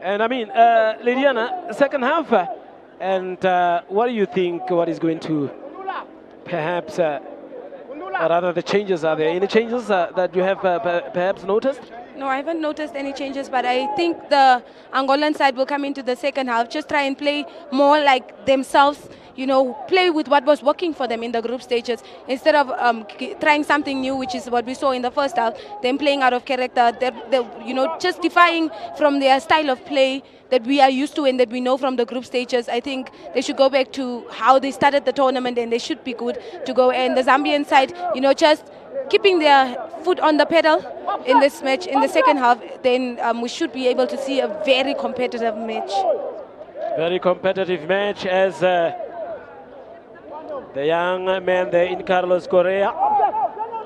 And I mean, Lydiana, second half, and what do you think, what is going to perhaps, or rather the changes, are there any changes that you have perhaps noticed? No, I haven't noticed any changes, but I think the Angolan side will come into the second half, just try and play more like themselves, play with what was working for them in the group stages, instead of trying something new, which is what we saw in the first half, them playing out of character, they're just defying from their style of play that we are used to and that we know from the group stages. I think they should go back to how they started the tournament, and they should be good to go. And the Zambian side, just keeping their foot on the pedal in this match, in the second half, then we should be able to see a very competitive match. Very competitive match, as the young man there in Carlos Correa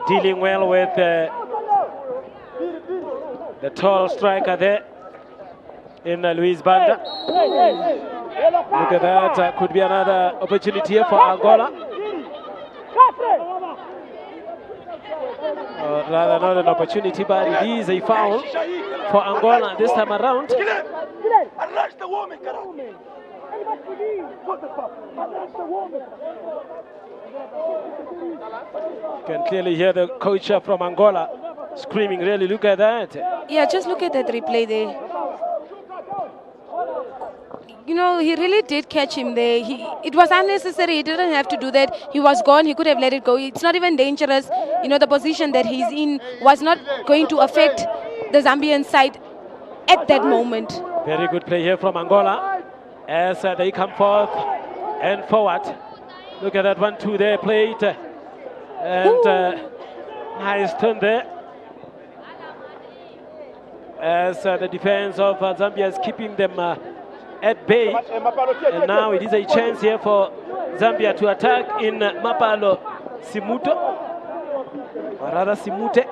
dealing well with the tall striker there in Luis Banda. Look at that, could be another opportunity here for Angola. Rather not an opportunity, but it is a foul for Angola this time around. You can clearly hear the coach from Angola screaming, really, look at that. Yeah, just look at that replay there. you know, he really did catch him there. It was unnecessary. He didn't have to do that. He was gone. He could have let it go. It's not even dangerous. You know, the position that he's in was not going to affect the Zambian side at that moment. Very good play here from Angola as they come forth and forward. Look at that 1-2 there played. And nice turn there. As the defense of Zambia is keeping them at bay. And now it is a chance here for Zambia to attack in Mapalo Simuto. Or rather Simute.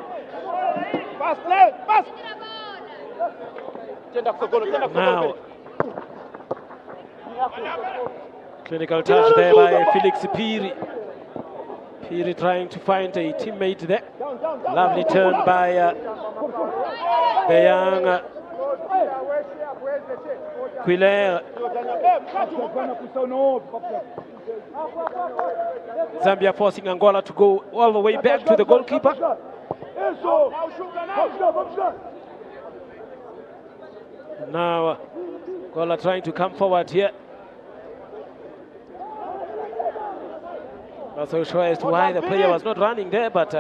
Now, clinical touch there by Felix Piri. Piri trying to find a teammate there. Lovely turn by the young Quiller. Zambia forcing Angola to go all the way back to the goalkeeper. Now, Angola trying to come forward here. Not so sure as to why the player was not running there, but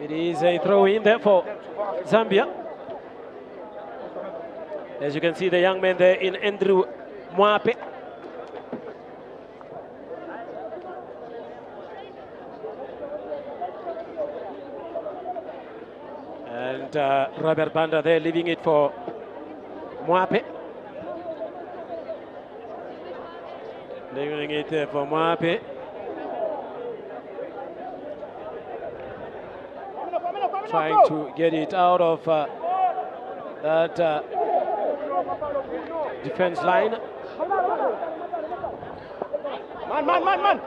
it is a throw in there for Zambia. As you can see, the young man there in Andrew Mwape. And Robert Banda there leaving it for Mwape. Leaving it there for Mwape. Trying to get it out of that defense line. Man.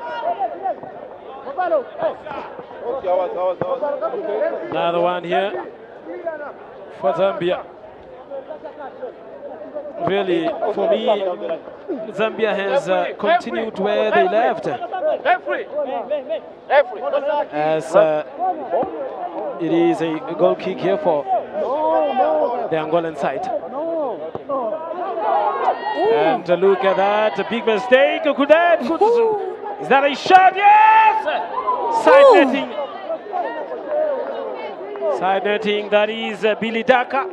Another one here for Zambia. Really, for me, Zambia has continued where they left. As it is a goal kick here for the Angolan side. And look at that, a big mistake. Is that a shot? Yes! Side netting. Side netting, that is Billy Daka.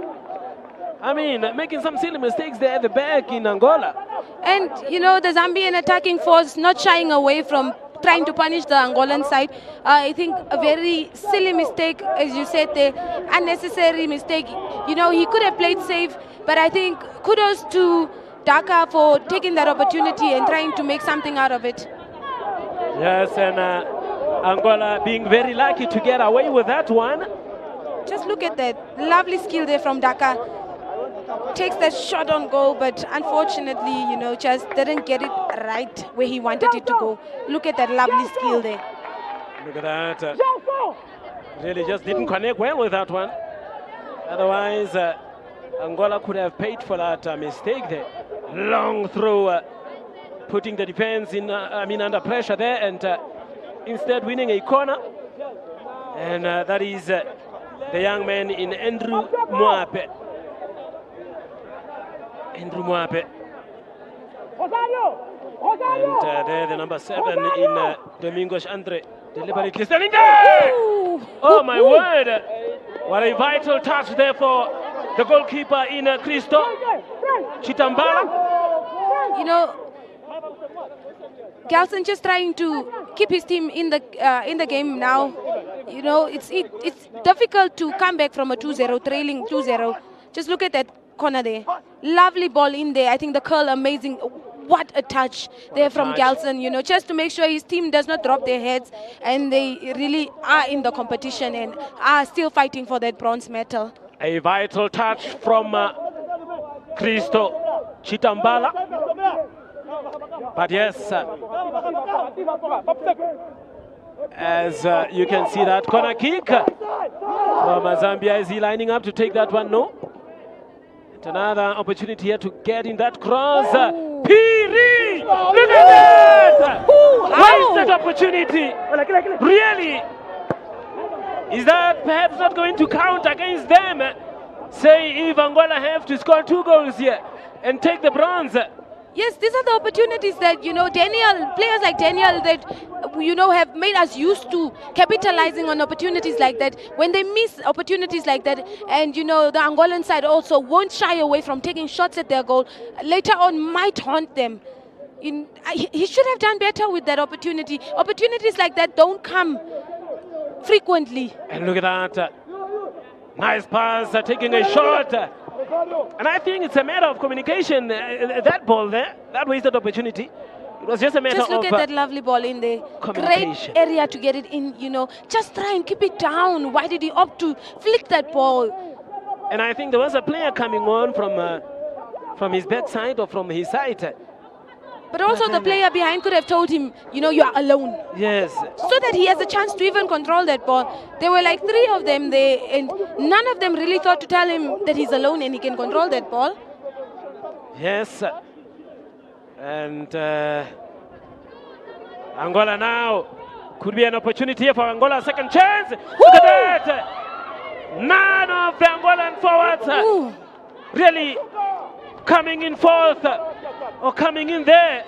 I mean, making some silly mistakes there at the back in Angola. And, you know, the Zambian attacking force not shying away from trying to punish the Angolan side. I think a very silly mistake, as you said, the unnecessary mistake. You know, he could have played safe, but I think kudos to Daka for taking that opportunity and trying to make something out of it. Yes, and Angola being very lucky to get away with that one. Just look at that lovely skill there from Daka. Takes that shot on goal, but unfortunately, you know, just didn't get it right where he wanted it to go. Look at that lovely skill there. Look at that. Really just didn't connect well with that one. Otherwise, Angola could have paid for that mistake there. Long throw, putting the defense in, under pressure there, and instead winning a corner. And that is the young man in Andrew Mwape. Andrew Mwape. And there the number 7 in Domingos Andre. Deliberately standing there! Oh my word! What a vital touch there for the goalkeeper in Christo Chitambala. You know, Galson just trying to keep his team in the game now. You know, it's difficult to come back from a 2-0, trailing 2-0. Just look at that corner there. Lovely ball in there. I think the curl amazing. What a touch there from Galson, you know, just to make sure his team does not drop their heads and they really are in the competition and are still fighting for that bronze medal. A vital touch from Christo Chitambala. But yes, as you can see that corner kick from Zambia. Is he lining up to take that one? No. And another opportunity here to get in that cross. Piri! Look at that! Wasted opportunity. Really? Is that perhaps not going to count against them? say if Angola have to score 2 goals here and take the bronze. Yes, these are the opportunities that, you know, players like Daniel that, you know, have made us used to capitalizing on opportunities like that. When they miss opportunities like that, and, you know, the Angolan side also won't shy away from taking shots at their goal, later on might haunt them. He should have done better with that opportunity. Opportunities like that don't come frequently. And look at that. Nice pass, taking a shot. And I think it's a matter of communication. That ball there, that wasted opportunity. It was just a matter of... Just look at that lovely ball in there. Great area to get it in, you know. Just try and keep it down. Why did he opt to flick that ball? And I think there was a player coming on from his backside or from his side. But also the player behind could have told him, you know, you are alone. Yes. So that he has a chance to even control that ball. There were like 3 of them there, and none of them really thought to tell him that he's alone and he can control that ball. Yes. And Angola now could be an opportunity here for Angola. Second chance. Look at that. None of the Angolan forwards really coming in fourth or coming in there.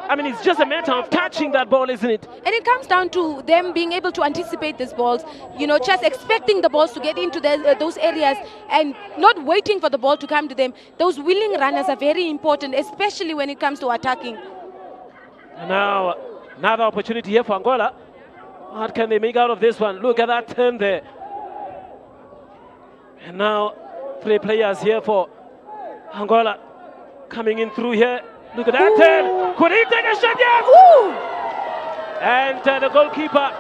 I mean, it's just a matter of touching that ball, isn't it? And it comes down to them being able to anticipate these balls, you know, just expecting the balls to get into those areas and not waiting for the ball to come to them. Those willing runners are very important, especially when it comes to attacking. And now, another opportunity here for Angola. What can they make out of this one? Look at that turn there. And now, 3 players here for Angola coming in through here. Look at that turn. Could he take a shot? Yes! And the goalkeeper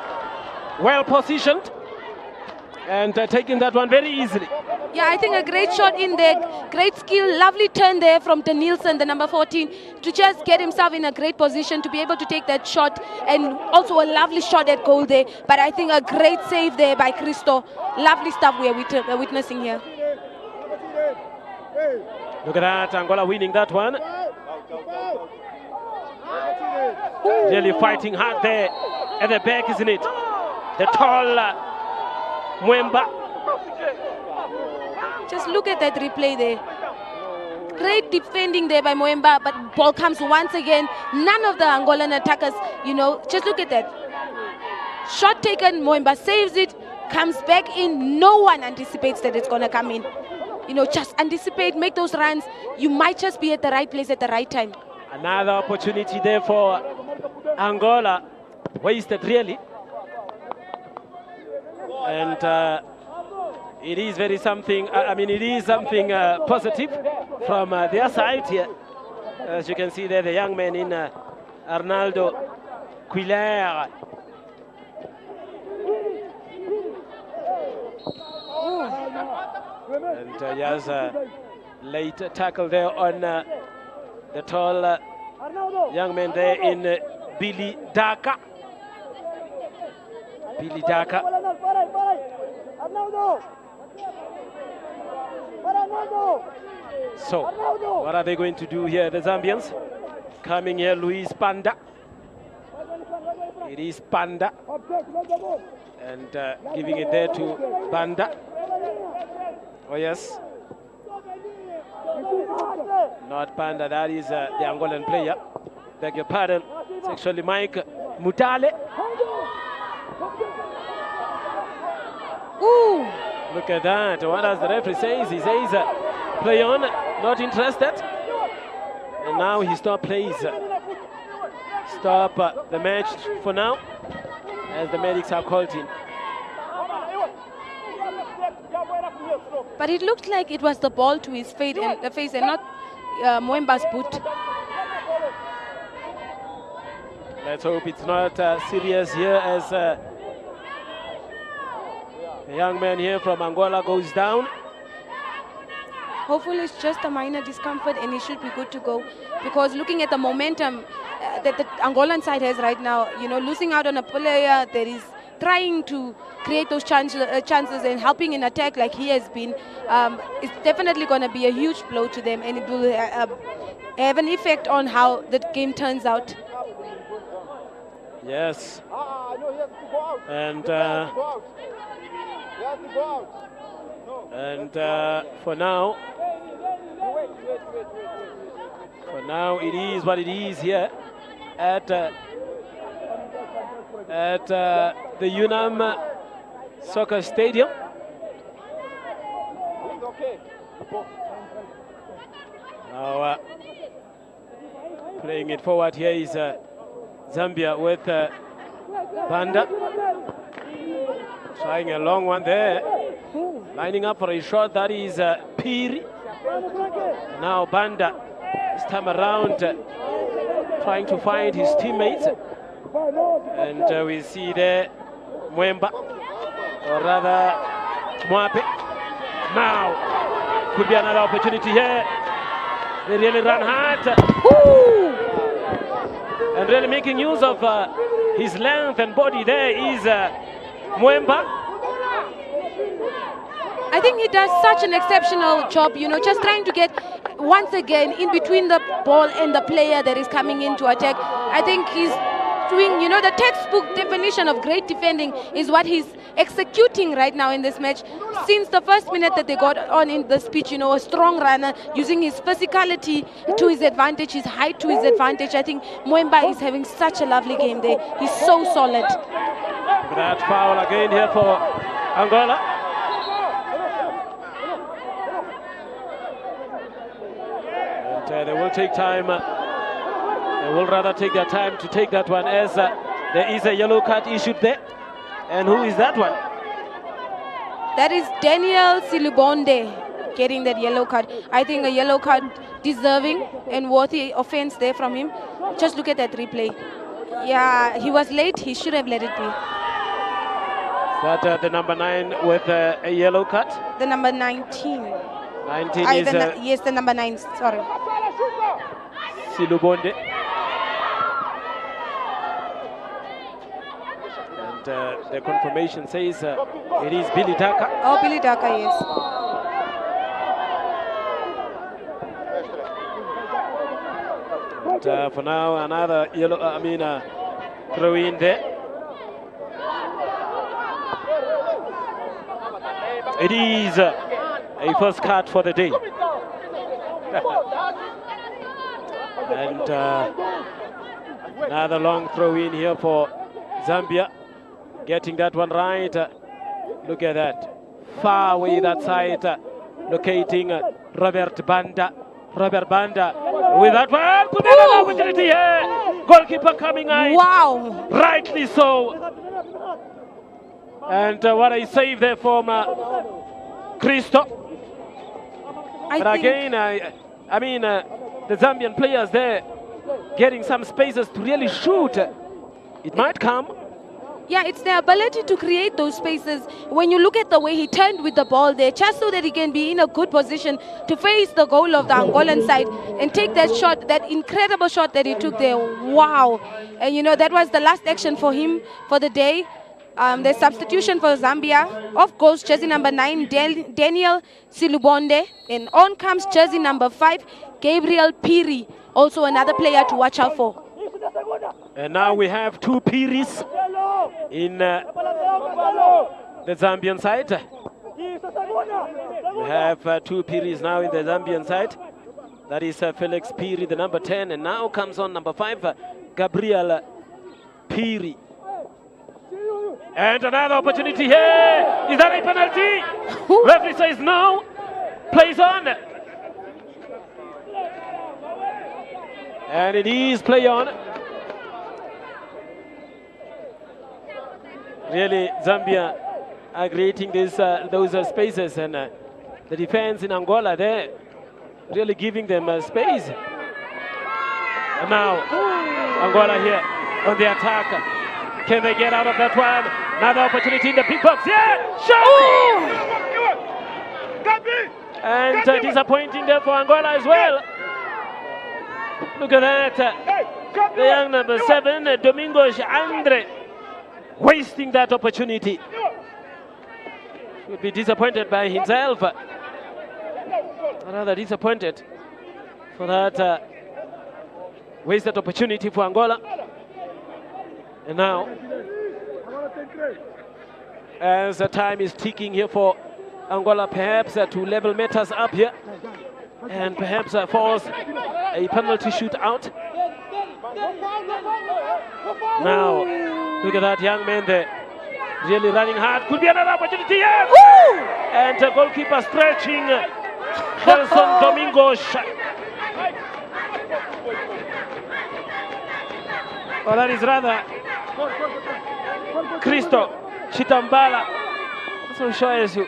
well positioned and taking that one very easily. Yeah, I think a great shot in there, great skill, lovely turn there from Danielson, the number 14, to just get himself in a great position to be able to take that shot, and also a lovely shot at goal there. But I think a great save there by Christo. Lovely stuff we are witnessing here. Look at that, Angola winning that one. Really fighting hard there at the back, isn't it? The tall Mwemba. Just look at that replay there. Great defending there by Mwemba, but ball comes once again. None of the Angolan attackers, you know, just look at that. Shot taken, Mwemba saves it, comes back in. No one anticipates that it's going to come in. You know, just anticipate, make those runs. You might just be at the right place at the right time. Another opportunity there for Angola. Wasted, really. And it is very something, I mean, it is something positive from their side here. As you can see there, the young man in Arnaldo Quiller. And he has a late tackle there on the tall young man there in Billy Daka. Billy Daka. So, what are they going to do here, the Zambians? Coming here, Luis Panda. It is Panda. And giving it there to Banda. Oh, yes. Not Panda, that is the Angolan player. Beg your pardon. It's actually Mike Mutale. Ooh. Look at that. What does the referee say? He says, play on, not interested. And now he stop plays. Stop the match for now, as the medics are called in. But it looked like it was the ball to his face and not Mwemba's boot. Let's hope it's not serious here, as the young man here from Angola goes down. Hopefully it's just a minor discomfort and he should be good to go. Because looking at the momentum that the Angolan side has right now, you know, losing out on a player that is trying to create those chances and helping in attack like he has been, it's definitely going to be a huge blow to them, and it will have an effect on how the game turns out. Yes. And And for now, it is what it is here at the Unam Soccer Stadium. Now playing it forward here is Zambia with Banda. Trying a long one there. Lining up for a shot, that is Piri. Now Banda, this time around, trying to find his teammates. And we see there Mwemba, or rather Mwape. Now, could be another opportunity here. They really run hard. And really making use of his length and body there is Mwemba. I think he does such an exceptional job, you know, just trying to get once again in between the ball and the player that is coming in to attack. I think he's doing, you know, the textbook definition of great defending is what he's executing right now in this match. Since the first minute that they got on in the pitch, you know, a strong runner, using his physicality to his advantage, his height to his advantage. I think Mwemba is having such a lovely game there. He's so solid. That foul again here for Angola. And they will take time. They will rather take their time to take that one, as there is a yellow card issued there. And who is that one? That is Daniel Silubonde getting that yellow card. I think a yellow card deserving and worthy offense there from him. Just look at that replay. Yeah, he was late. He should have let it be. Is that the number 9 with a yellow card? The number 19. 19 is... yes, the number 9. Sorry. Silubonde. And the confirmation says it is Billy Daka. Oh, Billy Daka, yes. And for now, another yellow, throw in there. It is a first card for the day. And another long throw in here for Zambia. Getting that one right. Look at that. Far away that side. Locating Robert Banda. Robert Banda with that one. Could be an opportunity here. Goalkeeper coming out. Wow. Rightly so. And what a save there from Christo. But again, the Zambian players there getting some spaces to really shoot. It might come. Yeah, it's the ability to create those spaces. When you look at the way he turned with the ball there, just so that he can be in a good position to face the goal of the Angolan side and take that shot, that incredible shot that he took there. Wow. And you know, that was the last action for him for the day. The substitution for Zambia. Of course, jersey number 9, Daniel Silubonde. And on comes jersey number 5, Gabriel Piri. Also another player to watch out for. And now we have 2 Piris in the Zambian side. We have 2 Piris now in the Zambian side. That is Felix Piri, the number 10. And now comes on number 5, Gabriel Piri. And another opportunity here. Is that a penalty? Referee says no. Plays on. And it is play on. Really, Zambia are creating those spaces, and the defense in Angola, they're really giving them space. And now, Angola here on the attack. Can they get out of that one? Another opportunity in the big box. Yeah! Shot! And disappointing there for Angola as well. Look at that. The young number 7, Domingos Andre, wasting that opportunity. Should be disappointed by himself. Rather disappointed for that wasted opportunity for Angola. And now, as the time is ticking here for Angola perhaps to level matters up here and perhaps force a penalty shootout. Now, look at that young man there, really running hard. Could be another opportunity, yes! Woo! And goalkeeper stretching, Nelson Domingos. Oh, that is rather Cristo Chitambala. So shows you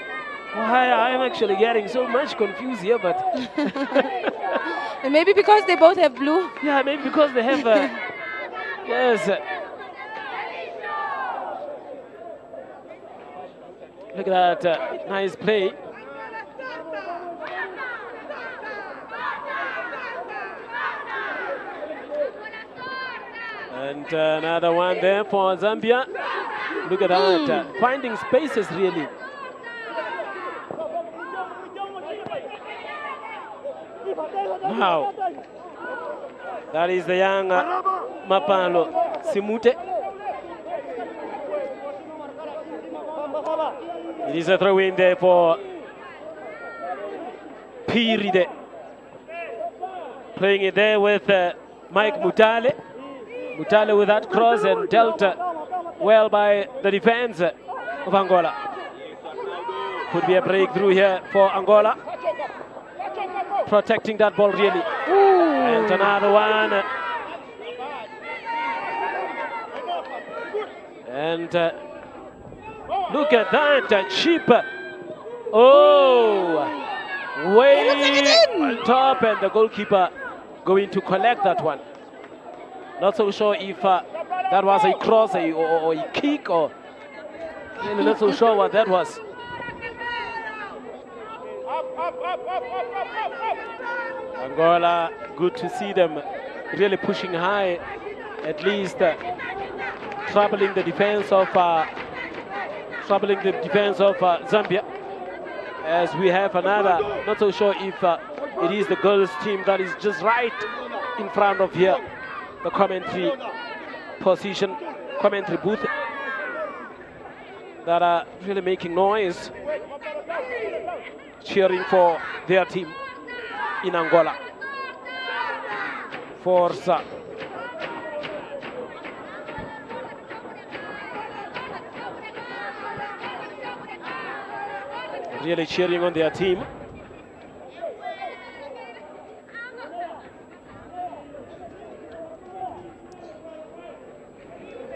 why I'm actually getting so much confused here, but Maybe because they both have blue. yeah, maybe because they have yes. Look at that nice play. And another one there for Zambia. Look at that, finding spaces really. Wow. That is the young Mapalo Simute. It is a throw in there for Piride. Playing it there with Mike Mutale. Mutale with that cross and dealt well by the defense of Angola. Could be a breakthrough here for Angola. Protecting that ball really. Ooh. And another one. And look at that, cheap. Oh, way on top, and the goalkeeper going to collect that one. Not so sure if that was a cross or a kick, or really not so sure what that was. Angola, good to see them really pushing high, at least troubling the defense of Zambia. As we have another, not so sure if it is the girls team that is just right in front of here, the commentary position, commentary booth, that are really making noise, cheering for their team in Angola. Forza. Really cheering on their team.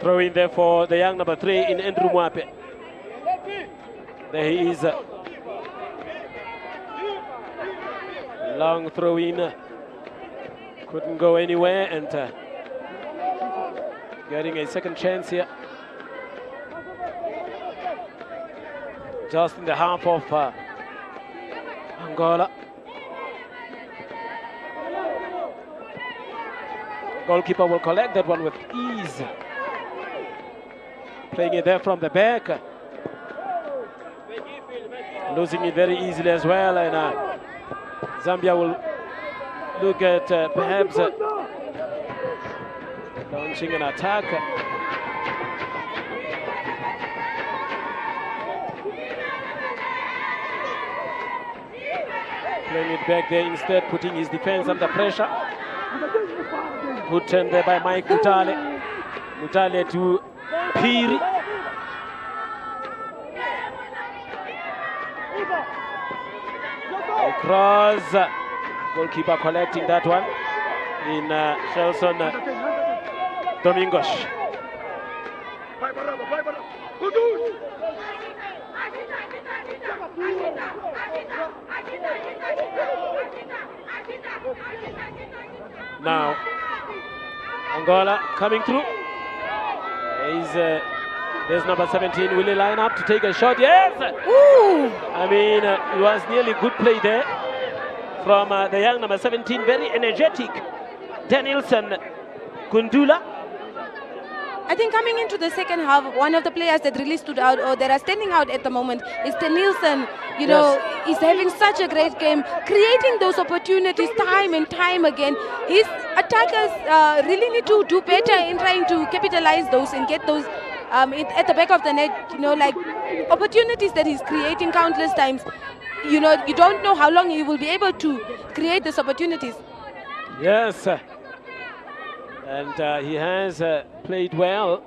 Throw in there for the young number 3 in Andrew Mwape. There he is. Long throw in. Couldn't go anywhere, and getting a second chance here. Just in the half of Angola. Goalkeeper will collect that one with ease. Playing it there from the back. Losing it very easily as well, and Zambia will look at perhaps launching an attack. Playing it back there instead, putting his defense under pressure. Good turn there by Mike Mutale. Mutale to Piri. A cross. Goalkeeper collecting that one in Shelson Domingos. Now, Angola coming through. There's number 17, will he line up to take a shot? Yes! Ooh. I mean, it was nearly good play there from the young number 17, very energetic, Danielson Kundula. I think coming into the second half, one of the players that really stood out, or that are standing out at the moment, is Danielson. You know, he's having such a great game, creating those opportunities time and time again. His attackers really need to do better in trying to capitalize those and get those at the back of the net, like opportunities that he's creating countless times. You don't know how long he will be able to create these opportunities. Yes, and he has played well,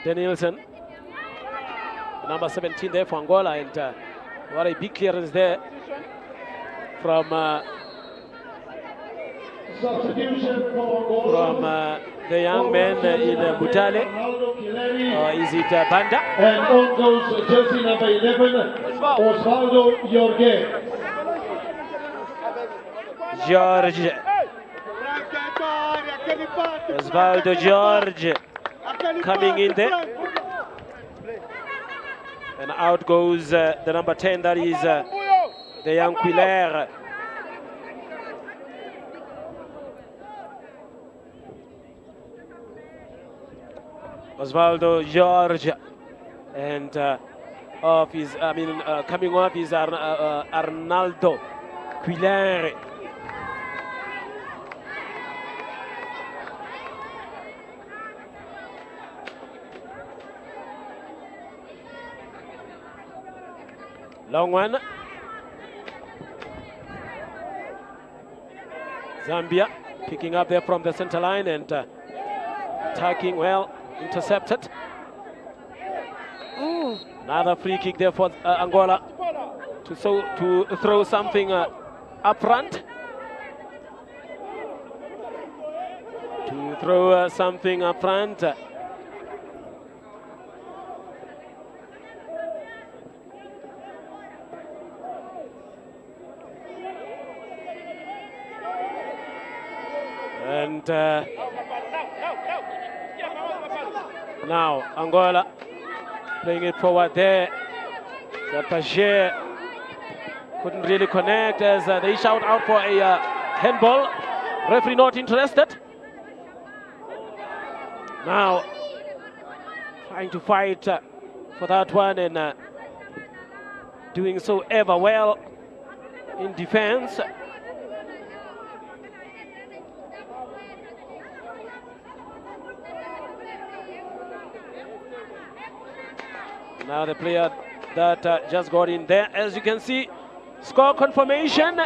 Danielson, number 17 there for Angola, and what a big clearance there from Substitution for Angola. the young man in Mutale, or is it Banda? And on goes jersey number 11, Osvaldo Jorge. George. Osvaldo George coming in there. And out goes the number 10, that is the young Quiller. Osvaldo George, and coming off is Arnaldo Quiller. Long one. Zambia picking up there from the center line and attacking well, intercepted. Another free kick there for Angola to throw something up front. To throw something up front. And now Angola playing it forward there. Pache couldn't really connect as they shout out for a handball. Referee not interested. Now trying to fight for that one and doing so ever well in defense. Now the player that just got in there, as you can see, score confirmation,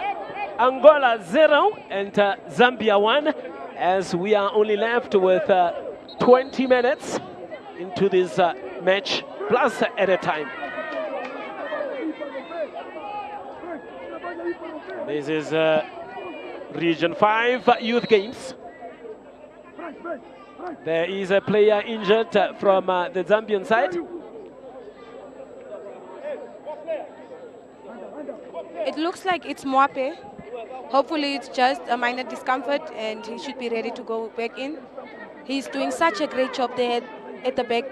Angola 0 and Zambia 1, as we are only left with 20 minutes into this match, plus at a time. This is Region 5 Youth Games. There is a player injured from the Zambian side. It looks like it's Mwape. Hopefully it's just a minor discomfort and he should be ready to go back in. He's doing such a great job there at the back,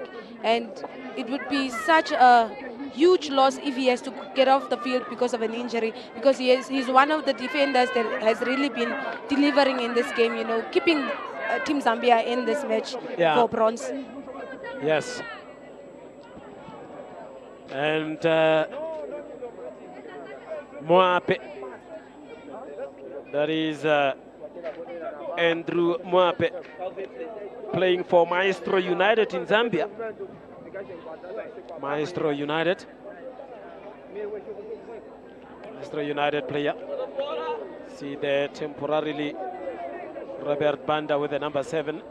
and it would be such a huge loss if he has to get off the field because of an injury, because he's one of the defenders that has really been delivering in this game, keeping Team Zambia in this match for bronze. Yes. And Mwape, that is Andrew Mwape, playing for Maestro United in Zambia. Maestro United player. See there temporarily Robert Banda with the number 7.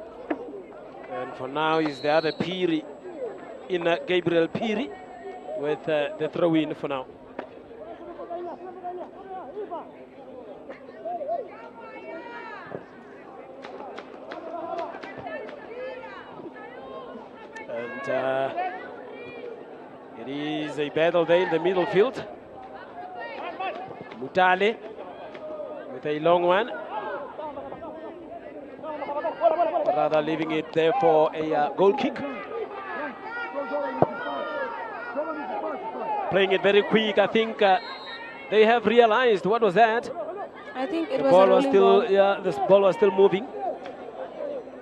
And for now is the other Piri, in Gabriel Piri, with the throw-in for now. And it is a battle there in the middle field. Mutale with a long one. Rather leaving it there for a goal kick. Playing it very quick. I think they have realized, what was that? I think it The was ball a was rolling still, ball. yeah, the ball was still moving.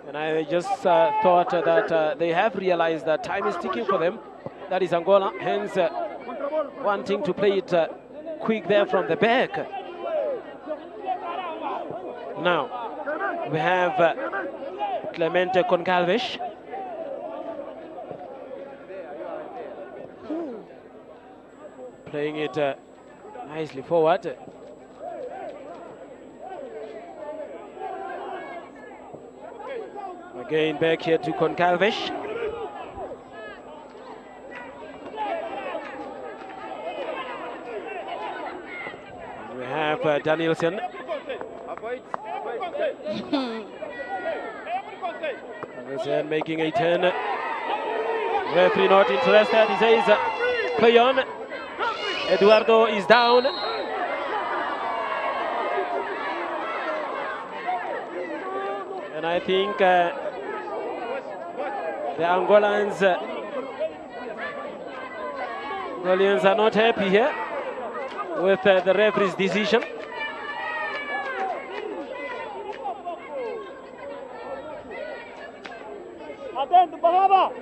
And I just thought that they have realized that time is ticking for them. That is Angola, hence wanting to play it quick there from the back. Now, we have Clemente Concalves. Playing it nicely forward. Again back here to Concalves. We have Danielson. Danielson making a turn. Referee not interested. He says, play on. Eduardo is down. And I think the Angolans are not happy here with the referee's decision.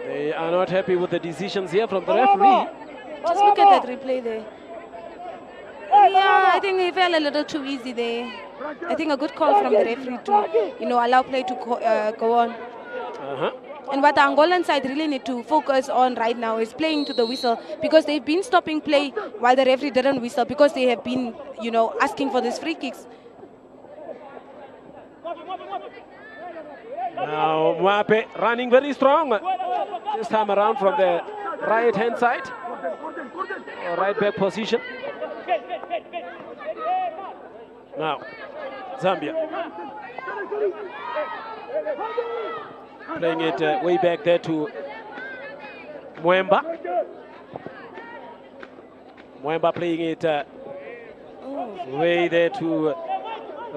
They are not happy with the decisions here from the referee. Just look at that replay there. Yeah, I think he fell a little too easy there. I think a good call from the referee to, allow play to go on. And what the Angolan side really need to focus on right now is playing to the whistle, because they've been stopping play while the referee didn't whistle, because they have been, asking for these free kicks. Now Mwape running very strong this time around from the right-hand side, right back position. Now Zambia playing it way back there to Mwemba. Mwemba playing it way there to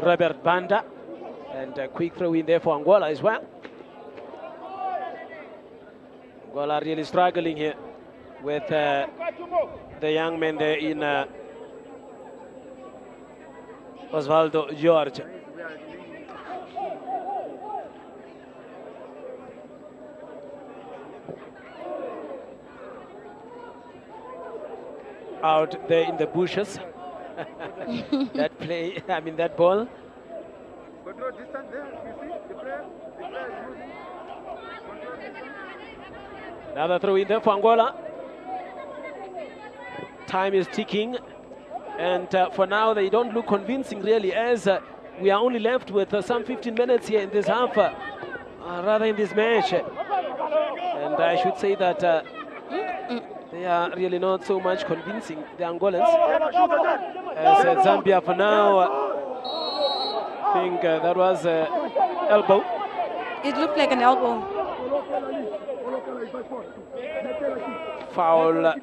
Robert Banda. And a quick throw in there for Angola as well. Angola really struggling here with the young man there in Osvaldo George. Out there in the bushes. That play, that ball. Control distance there, you see the player is using control distance. Another throw in there for Angola. Time is ticking, and for now they don't look convincing really, as we are only left with some 15 minutes here in this half, rather in this match. And I should say that they are really not so much convincing, the Angolans, as Zambia for now. I think that was elbow. It looked like an elbow. Foul.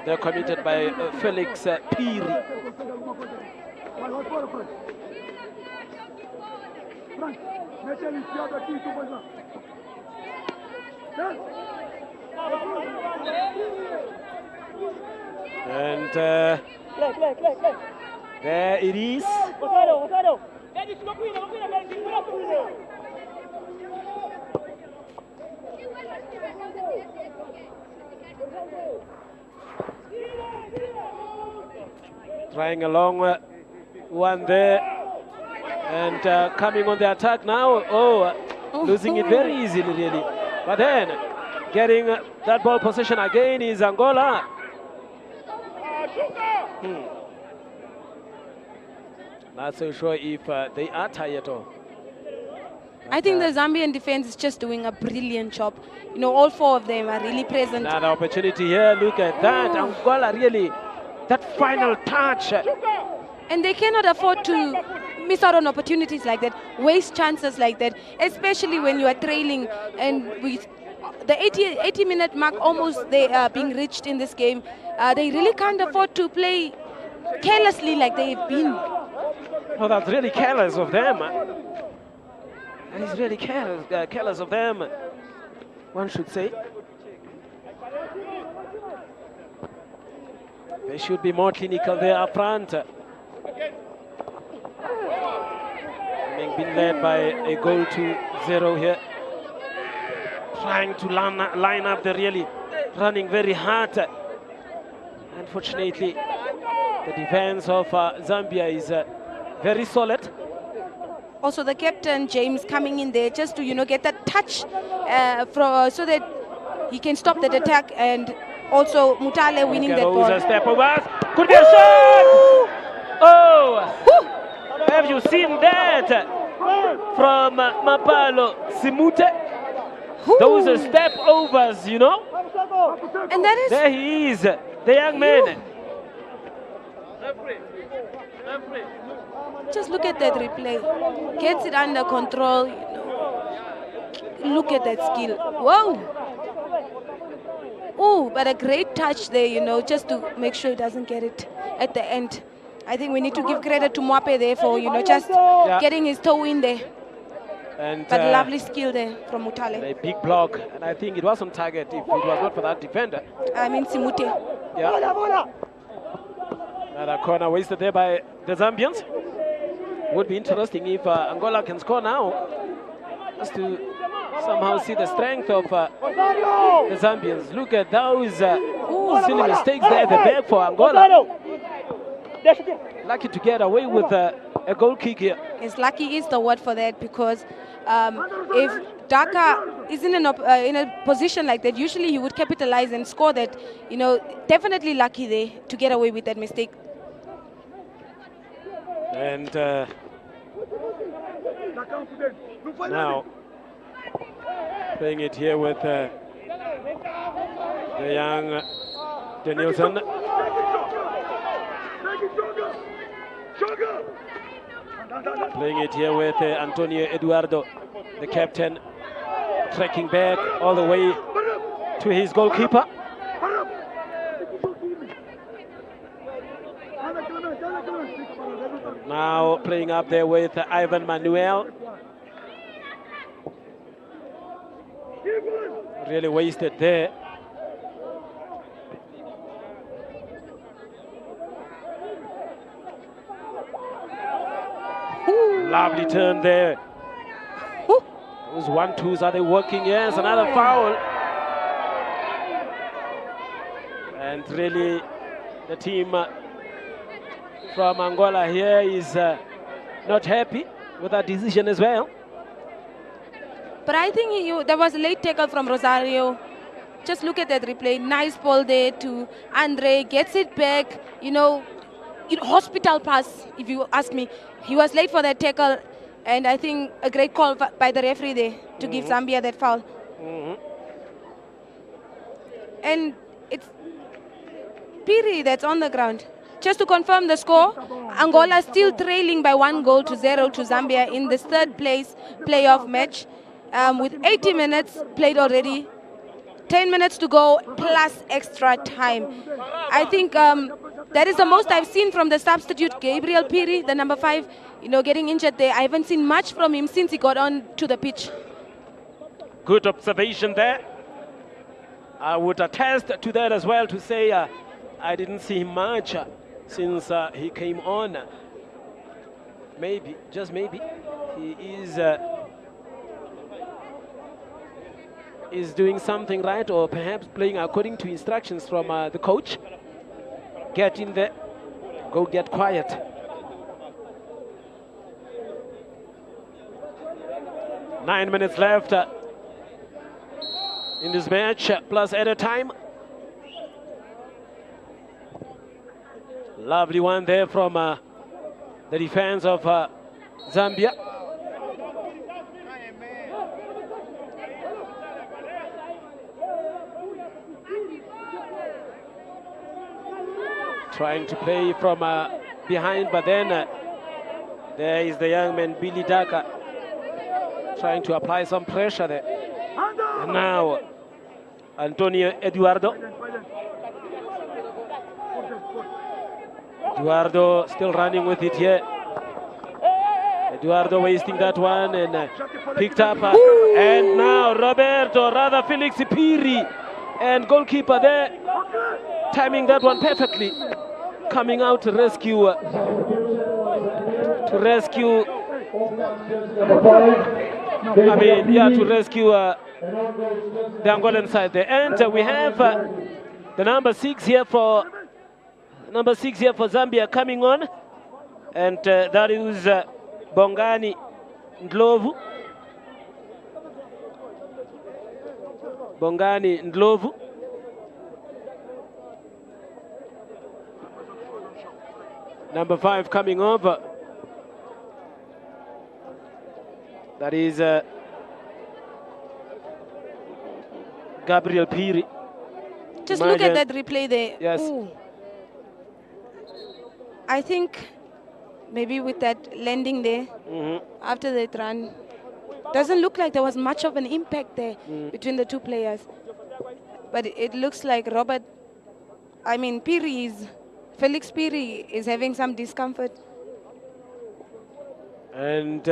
They're committed by Felix Piri. And there it is. Trying a long one there, and coming on the attack now. Losing it very easily really. But then getting that ball possession again is Angola. Not so sure if they are tired or. I think the Zambian defense is just doing a brilliant job. All four of them are really present. Another opportunity here. Look at that. Angola really, that final touch. And they cannot afford to miss out on opportunities like that, waste chances like that, especially when you are trailing. And with the 80-minute mark almost they are being reached in this game, they really can't afford to play carelessly like they've been. Oh, that's really careless of them. That is really careless of them, one should say. They should be more clinical there up front. Having been led by a goal to 0 here. Trying to line up, they're really running very hard. Unfortunately, the defense of Zambia is very solid. Also, the captain, James, coming in there just to, get that touch so that he can stop that attack and also Mutale winning that Garouza ball. step over. Could be a shot! Oh! Have you seen that from Mapalo Simute? Those are step overs, you know? And that is... There he is, the young man. Just look at that replay. Gets it under control. You know. Look at that skill. Whoa! Oh, but a great touch there, you know, just to make sure he doesn't get it at the end. I think we need to give credit to Mwape there for, you know, just getting his toe in there. And but lovely skill there from Mutale. A big block, and I think it was on target if it was not for that defender. I mean Simute. Yeah. Another corner wasted there by the Zambians. Would be interesting if Angola can score now, just to somehow see the strength of the Zambians. Look at those silly mistakes there at the back for Angola. Lucky to get away with a goal kick here. Yes, lucky is the word for that, because if Dhaka is in a position like that, usually he would capitalize and score that. You know, definitely lucky there to get away with that mistake. And now playing it here with the young Danielson. Playing it here with Antonio Eduardo, the captain, tracking back all the way to his goalkeeper. Now playing up there with Ivan Manuel. Really wasted there. Lovely turn there. Those 1-2s, are they working? Yes, another foul. And really, the team from Angola here is not happy with that decision as well. But I think there was a late tackle from Rosario. Just look at that replay. Nice ball there to Andre. Gets it back. You know, hospital pass, if you ask me. He was late for that tackle, and I think a great call by the referee there to give Zambia that foul. And it's Piri that's on the ground. Just to confirm the score, Angola still trailing by 1-0 to Zambia in this third place playoff match, with 80 minutes played already. 10 minutes to go plus extra time. I think that is the most I've seen from the substitute, Gabriel Piri, the number 5, you know, getting injured there. I haven't seen much from him since he got on to the pitch. Good observation there. I would attest to that as well, to say I didn't see him much since he came on. Maybe, just maybe, he is doing something right, or perhaps playing according to instructions from the coach. Get in there, go get quiet. Nine minutes left in this match, plus at a time. Lovely one there from the defense of Zambia. Trying to play from behind, but then there is the young man Billy Dhaka trying to apply some pressure there. And now Antonio Eduardo. Eduardo still running with it here. Eduardo wasting that one and picked up. And now Roberto, rather Felix Piri, and goalkeeper there, timing that one perfectly. Coming out to rescue. I mean, yeah, to rescue the Angolan side there. And we have the number 6 here for Zambia coming on, and that is Bongani Ndlovu. Bongani Ndlovu. Number 5 coming over. That is Gabriel Piri. Just look at that replay there. Yes. Ooh. I think maybe with that landing there, after that run, doesn't look like there was much of an impact there between the two players. But it looks like Felix Piri is having some discomfort. And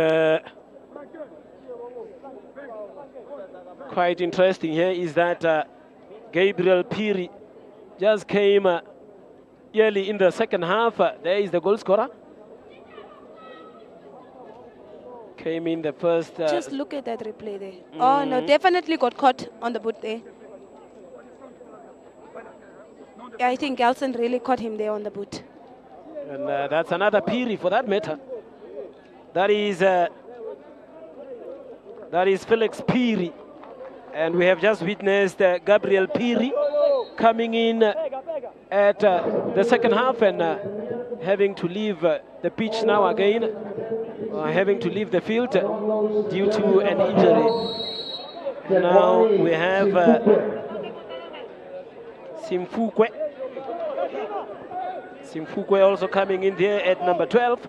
quite interesting here is that Gabriel Piri just came early in the second half. There is the goal scorer. Came in the first. Just look at that replay there. Oh no, definitely got caught on the boot there. Yeah, I think Gelson really caught him there on the boot. And that's another Piri for that matter. That is Felix Piri. And we have just witnessed Gabriel Piri coming in at the second half and having to leave the pitch now again, having to leave the field due to an injury. Now we have Simfukwe. Simfukwe also coming in there at number 12.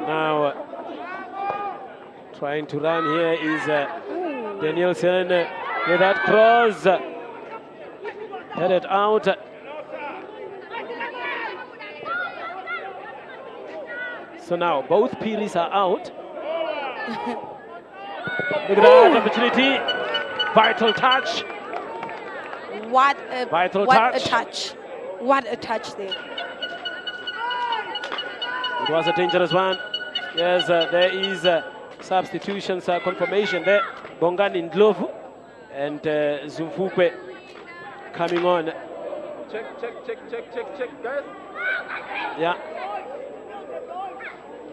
Now trying to run here is Danielson with that cross headed out. So now both Piris are out. Look at that opportunity. Vital touch. What a touch. What a touch there. It was a dangerous one. Yes, there is substitutions confirmation there. Bongani Ndlovu and Zumfukwe coming on. Check, guys. Yeah.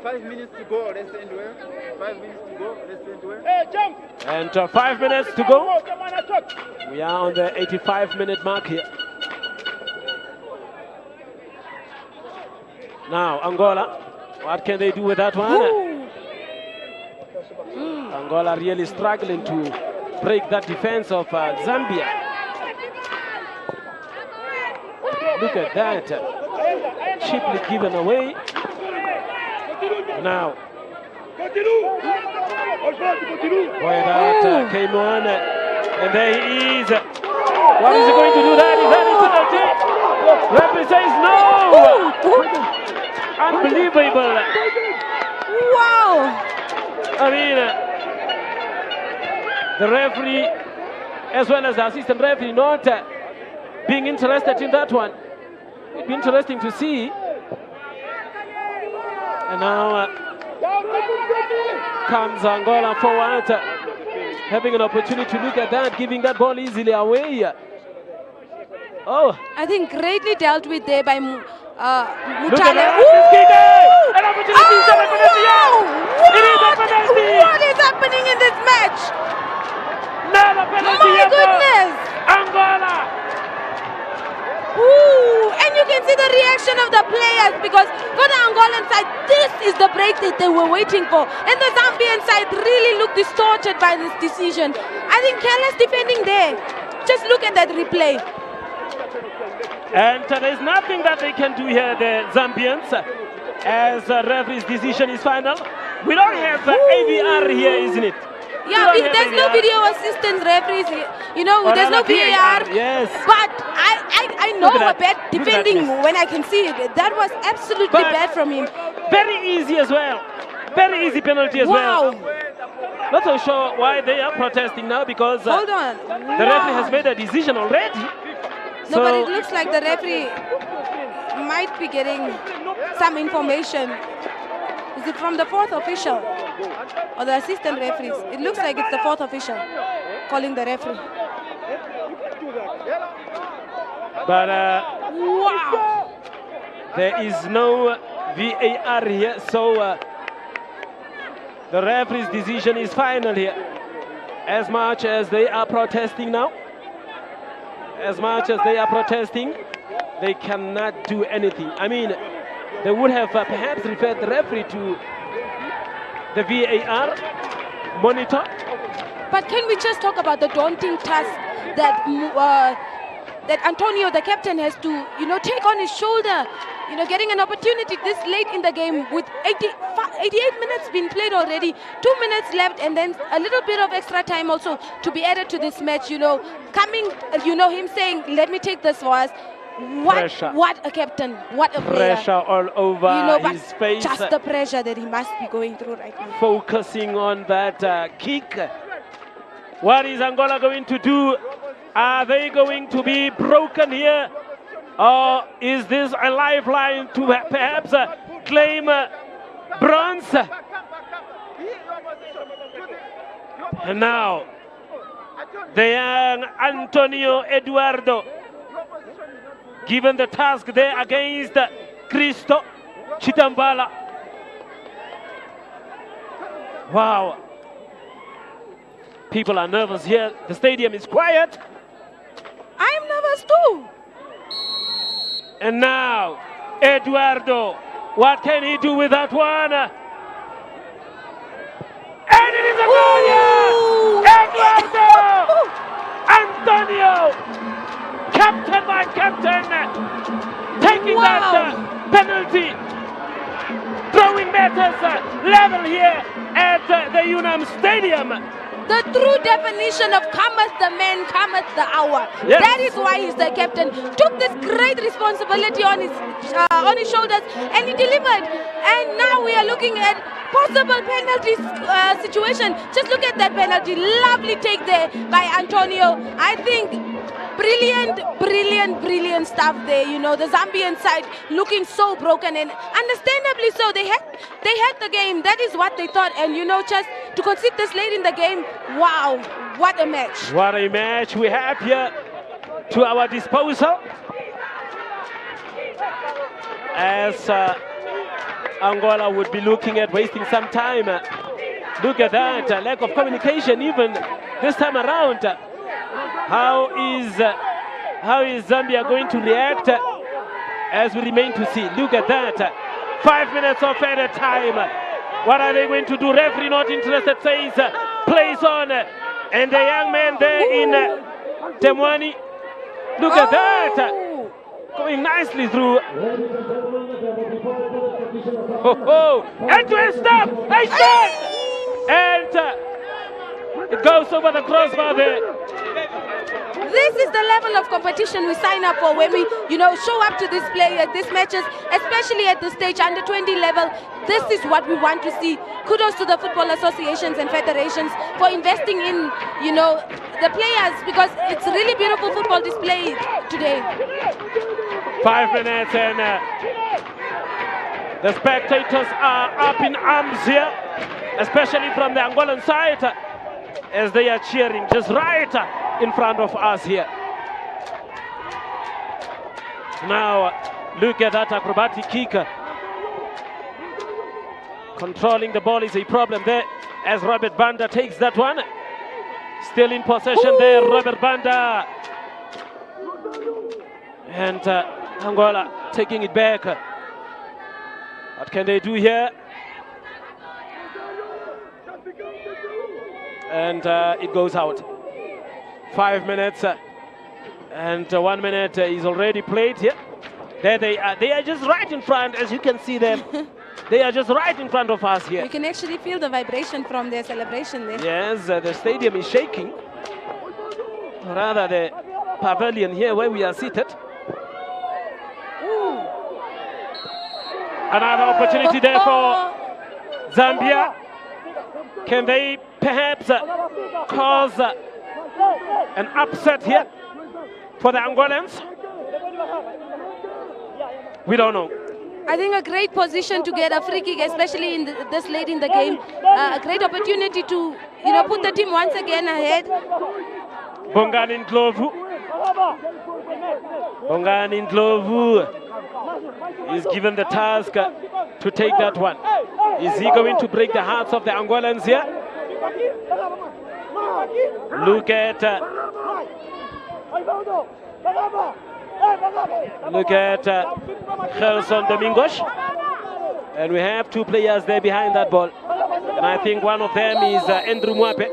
5 minutes to go, let's end well. 5 minutes to go, let's end well. Hey, jump! And 5 minutes to go. We are on the 85-minute mark here. Now, Angola, what can they do with that one? Angola really struggling to break that defense of Zambia. Look at that. Cheaply given away. Now. Boy, that came on. And there he is. What is he going to do? That is penalty. Referee says no. Unbelievable. Wow. I mean, the referee as well as the assistant referee not being interested in that one. It'd be interesting to see. And now comes Angola forward, having an opportunity to look at that, giving that ball easily away. Oh, I think greatly dealt with there by Mutale. Look at that. An opportunity. It is a penalty. What is happening in this match? Another penalty. My goodness. Angola. Ooh, and you can see the reaction of the players because for the Angolan side, this is the break that they were waiting for. And the Zambian side really looked distorted by this decision. I think careless defending there. Just look at that replay. And there's nothing that they can do here, the Zambians, as the referee's decision is final. We don't have AVR here, isn't it? Yeah, there's no video assistance referees. You know, there's no VAR. Yes. But I know a bad defending when I can see it. That was absolutely bad from him. Very easy as well. Very easy penalty as well. Not so sure why they are protesting now because hold on. The referee has made a decision already. No, but it looks like the referee might be getting some information. Is it from the fourth official or the assistant referees? It looks like it's the fourth official calling the referee. But wow, there is no VAR here, so the referee's decision is final here. As much as they are protesting now, as much as they are protesting, they cannot do anything. I mean, they would have perhaps referred the referee to the VAR monitor. But can we just talk about the daunting task that that Antonio, the captain, has to, take on his shoulder? Getting an opportunity this late in the game with 88 minutes been played already, 2 minutes left, and then a little bit of extra time also to be added to this match. Coming, him saying, "Let me take this for us." What a captain! What a player! Pressure all over his face. Just the pressure that he must be going through right now. Focusing on that kick. What is Angola going to do? Are they going to be broken here? Or is this a lifeline to perhaps claim bronze? And now, the young Antonio Eduardo, given the task there against Cristo Chitambala. Wow. People are nervous here. The stadium is quiet. I'm nervous too. And now, Eduardo, what can he do with that one? And it is a goal! Eduardo! Antonio! Captain by captain! Taking that penalty. Throwing matters level here at the UNAM Stadium. The true definition of cometh the man, cometh the hour. Yes. That is why he's the captain. Took this great responsibility on his shoulders, and he delivered. And now we are looking at possible penalty situation. Just look at that penalty. Lovely take there by Antonio. I think brilliant stuff there. The Zambian side looking so broken, and understandably so. They had the game. That is what they thought. And just to concede this late in the game, wow, what a match. What a match we have here to our disposal. As Angola would be looking at wasting some time. Look at that, lack of communication even this time around. How is Zambia going to react as we remain to see? Look at that. 5 minutes of added time. What are they going to do? Referee not interested, says plays on. And the young man there in Temwani. Look at that. Going nicely through. And to a stop. A shot. And it goes over the crossbar there. This is the level of competition we sign up for when we, show up to this these matches, especially at the stage under 20 level. This is what we want to see. Kudos to the football associations and federations for investing in, the players, because it's really beautiful football display today. 5 minutes and the spectators are up in arms here, especially from the Angolan side, as they are cheering just right in front of us here. Now, look at that acrobatic kick. Controlling the ball is a problem there as Robert Banda takes that one. Still in possession there, Robert Banda. And Angola taking it back. What can they do here? And it goes out. 5 minutes and 1 minute is already played here. There they are. They are just right in front, as you can see them. They are just right in front of us here. You can actually feel the vibration from their celebration there. Yes, the stadium is shaking. Rather, the pavilion here where we are seated. Ooh. Another opportunity there for Zambia. Can they perhaps cause an upset here for the Angolans? We don't know. I think a great position to get a free kick, especially in this late in the game. A great opportunity to, put the team once again ahead. Bongani Ndlovu. Bongani Ndlovu is given the task to take that one. Is he going to break the hearts of the Angolans here? Look at Gelson Domingos. And we have two players there behind that ball. And I think one of them is Andrew Mwape.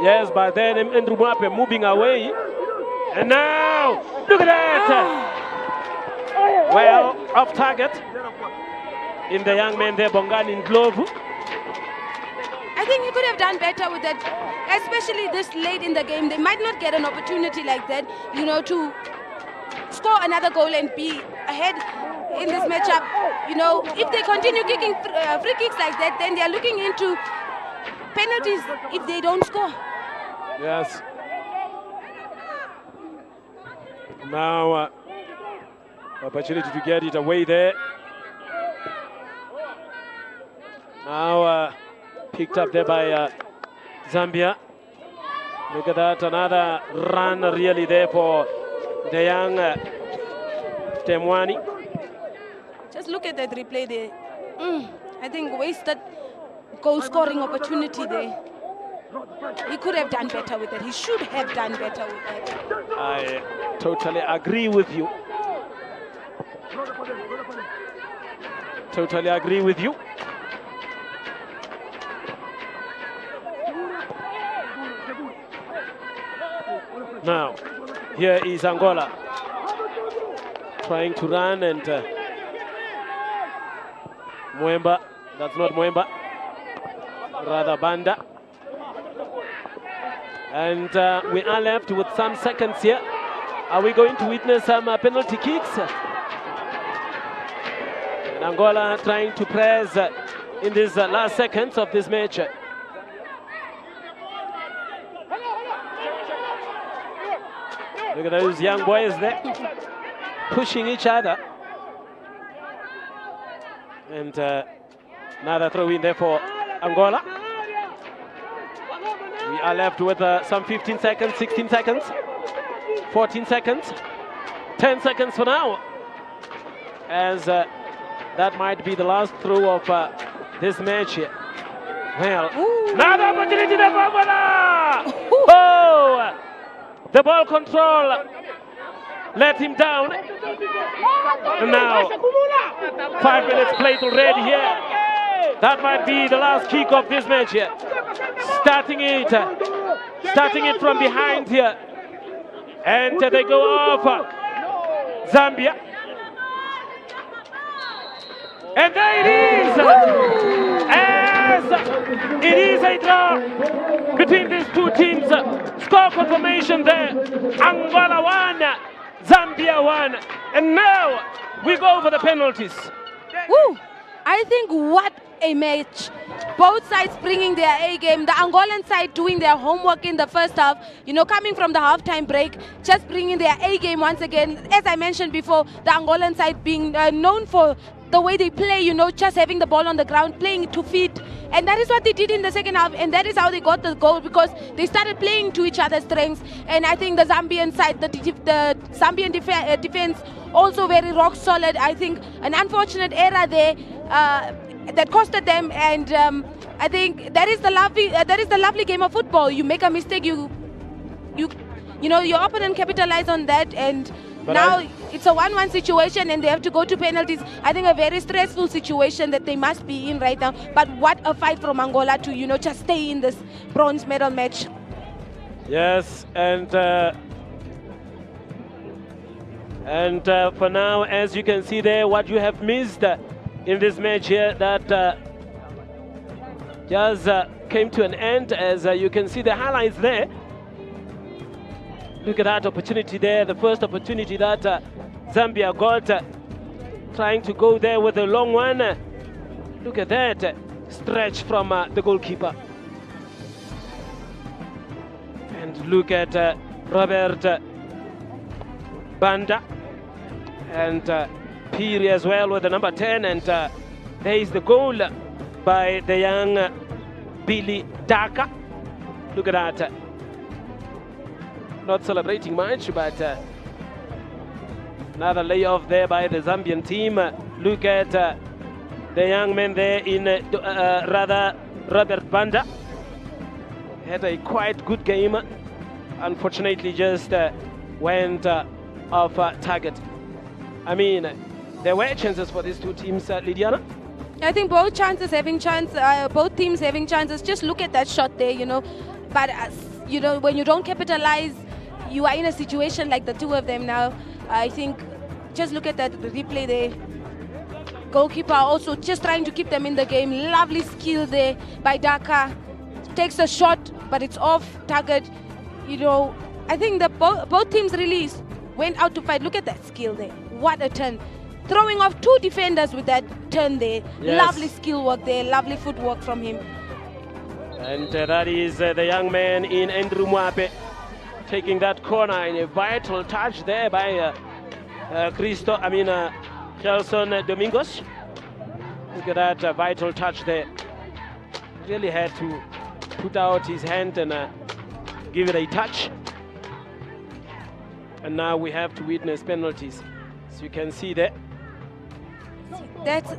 Yes, but then Andrew Mwape moving away. And now, look at that! Well, off target in the young man there, Bongani in glove. I think he could have done better with that, especially this late in the game. They might not get an opportunity like that, you know, to score another goal and be ahead in this matchup. You know, if they continue kicking free kicks like that, then they are looking into penalties if they don't score. Yes. Now, opportunity to get it away there. Now, picked up there by Zambia. Look at that, another run really there for the young Temwani. Just look at that replay there. I think wasted goal scoring opportunity there. He could have done better with it. He should have done better with that. I totally agree with you. Totally agree with you. Now, here is Angola trying to run, and Mwemba, that's not Mwemba, rather Banda. And we are left with some seconds here. Are we going to witness some penalty kicks? And Angola trying to press in these last seconds of this match. Look at those young boys there, pushing each other. And another throw in there for Angola. We are left with some 15 seconds, 16 seconds, 14 seconds, 10 seconds for now. As that might be the last throw of this match here. Well, another opportunity there for Angola! Oh! The ball control let him down. And now, 5 minutes played already here. That might be the last kick of this match here. Starting it from behind here. And they go off Zambia. And there it is! As it is a draw between these two teams. Score confirmation there. Angola 1, Zambia 1. And now we go for the penalties. Woo! I think what a match. Both sides bringing their A game. The Angolan side doing their homework in the first half. You know, coming from the halftime break, just bringing their A game once again. As I mentioned before, the Angolan side being known for the way they play, you know, just having the ball on the ground, playing to feet. And that is what they did in the second half, and that is how they got the goal, because they started playing to each other's strengths. And I think the Zambian side, the Zambian defense, also very rock solid. I think an unfortunate error there that costed them, and I think that is the lovely game of football. You make a mistake, you know, your opponent capitalize on that, and but now it's a 1-1 situation and they have to go to penalties. I think a very stressful situation that they must be in right now. But what a fight from Angola to, you know, just stay in this bronze medal match. Yes, and for now, as you can see there, what you have missed in this match here, that just came to an end, as you can see the highlights there. Look at that opportunity there, the first opportunity that Zambia got, trying to go there with a long one. Look at that stretch from the goalkeeper. And look at Robert Banda and Piri as well with the number 10. And there is the goal by the young Billy Daka. Look at that. Not celebrating much, but another layoff there by the Zambian team. Look at the young man there in rather Robert Banda. had a quite good game. Unfortunately, just went off target. I mean, there were chances for these two teams, Lydiana. I think both teams having chances. Just look at that shot there, you know. But you know, when you don't capitalize, you are in a situation like the two of them now. I think just look at that replay there. Goalkeeper also just trying to keep them in the game. Lovely skill there by Daka. Takes a shot, but it's off target. You know, I think the both teams really went out to fight. Look at that skill there. What a turn. Throwing off two defenders with that turn there. Yes. Lovely skill work there. Lovely footwork from him. And that is the young man in Andrew Mwape taking that corner in a vital touch there by Gelson Domingos. Look at that vital touch there. Really had to put out his hand and give it a touch. And now we have to witness penalties. As you can see there.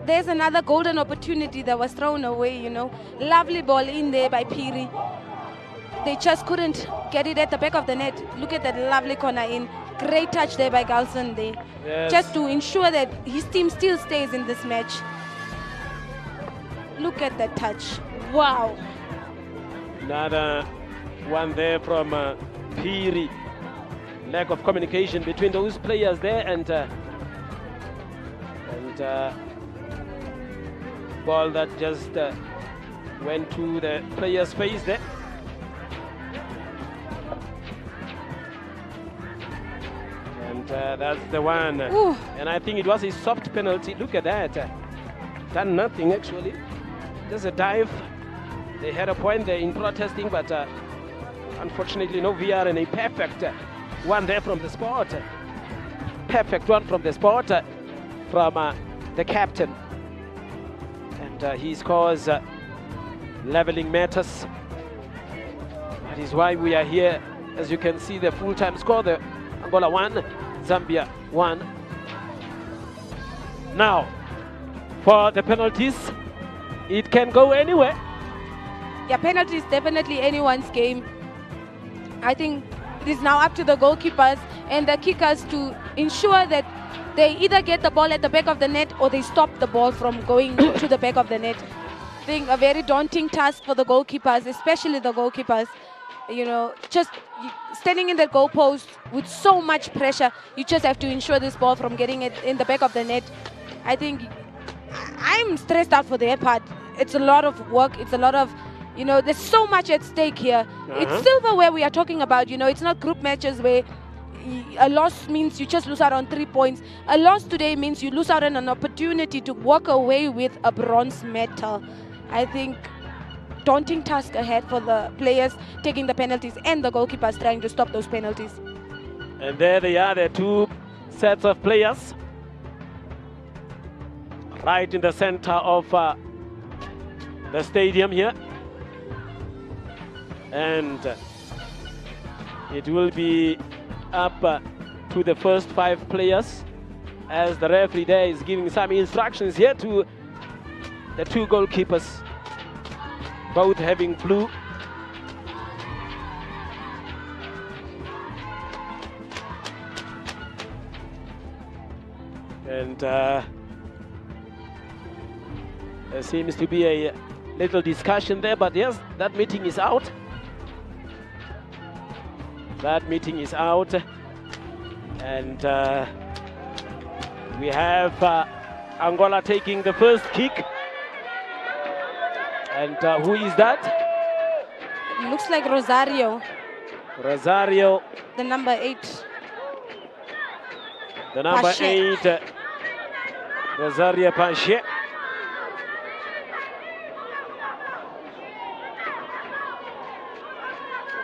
There's another golden opportunity that was thrown away, you know. Lovely ball in there by Piri. They just couldn't get it at the back of the net. Look at that lovely corner in. Great touch there by Galson there. Yes. Just to ensure that his team still stays in this match. Look at that touch. Wow. Another one there from Piri. Lack of communication between those players there and ball that just went to the player's face there. And that's the one. Ooh. And I think it was a soft penalty. Look at that. Done nothing actually. Just a dive. They had a point there in protesting, but unfortunately no VR, and a perfect one there from the spot. Perfect one from the spot from the captain. And he scores leveling matters. That is why we are here. As you can see, the full-time score, the Angola 1, Zambia 1. Now, for the penalties, it can go anywhere. Yeah, penalty is definitely anyone's game. I think it is now up to the goalkeepers and the kickers to ensure that they either get the ball at the back of the net or they stop the ball from going to the back of the net. I think a very daunting task for the goalkeepers, especially the goalkeepers. You know, just standing in the goalpost with so much pressure, you just have to ensure this ball from getting it in the back of the net. I think I'm stressed out for their part. It's a lot of work. It's a lot of, you know, there's so much at stake here. It's silverware we are talking about. You know, it's not group matches where a loss means you just lose out on 3 points. A loss today means you lose out on an opportunity to walk away with a bronze medal. I think daunting task ahead for the players taking the penalties and the goalkeepers trying to stop those penalties. And there they are, the two sets of players right in the center of the stadium here. And it will be up to the first 5 players as the referee there is giving some instructions here to the two goalkeepers, both having blue. And there seems to be a little discussion there, but yes, that meeting is out. That meeting is out. And we have Angola taking the first kick. And who is that? It looks like Rosario. Rosario. The number 8. The number Pache. 8. Rosario Pache.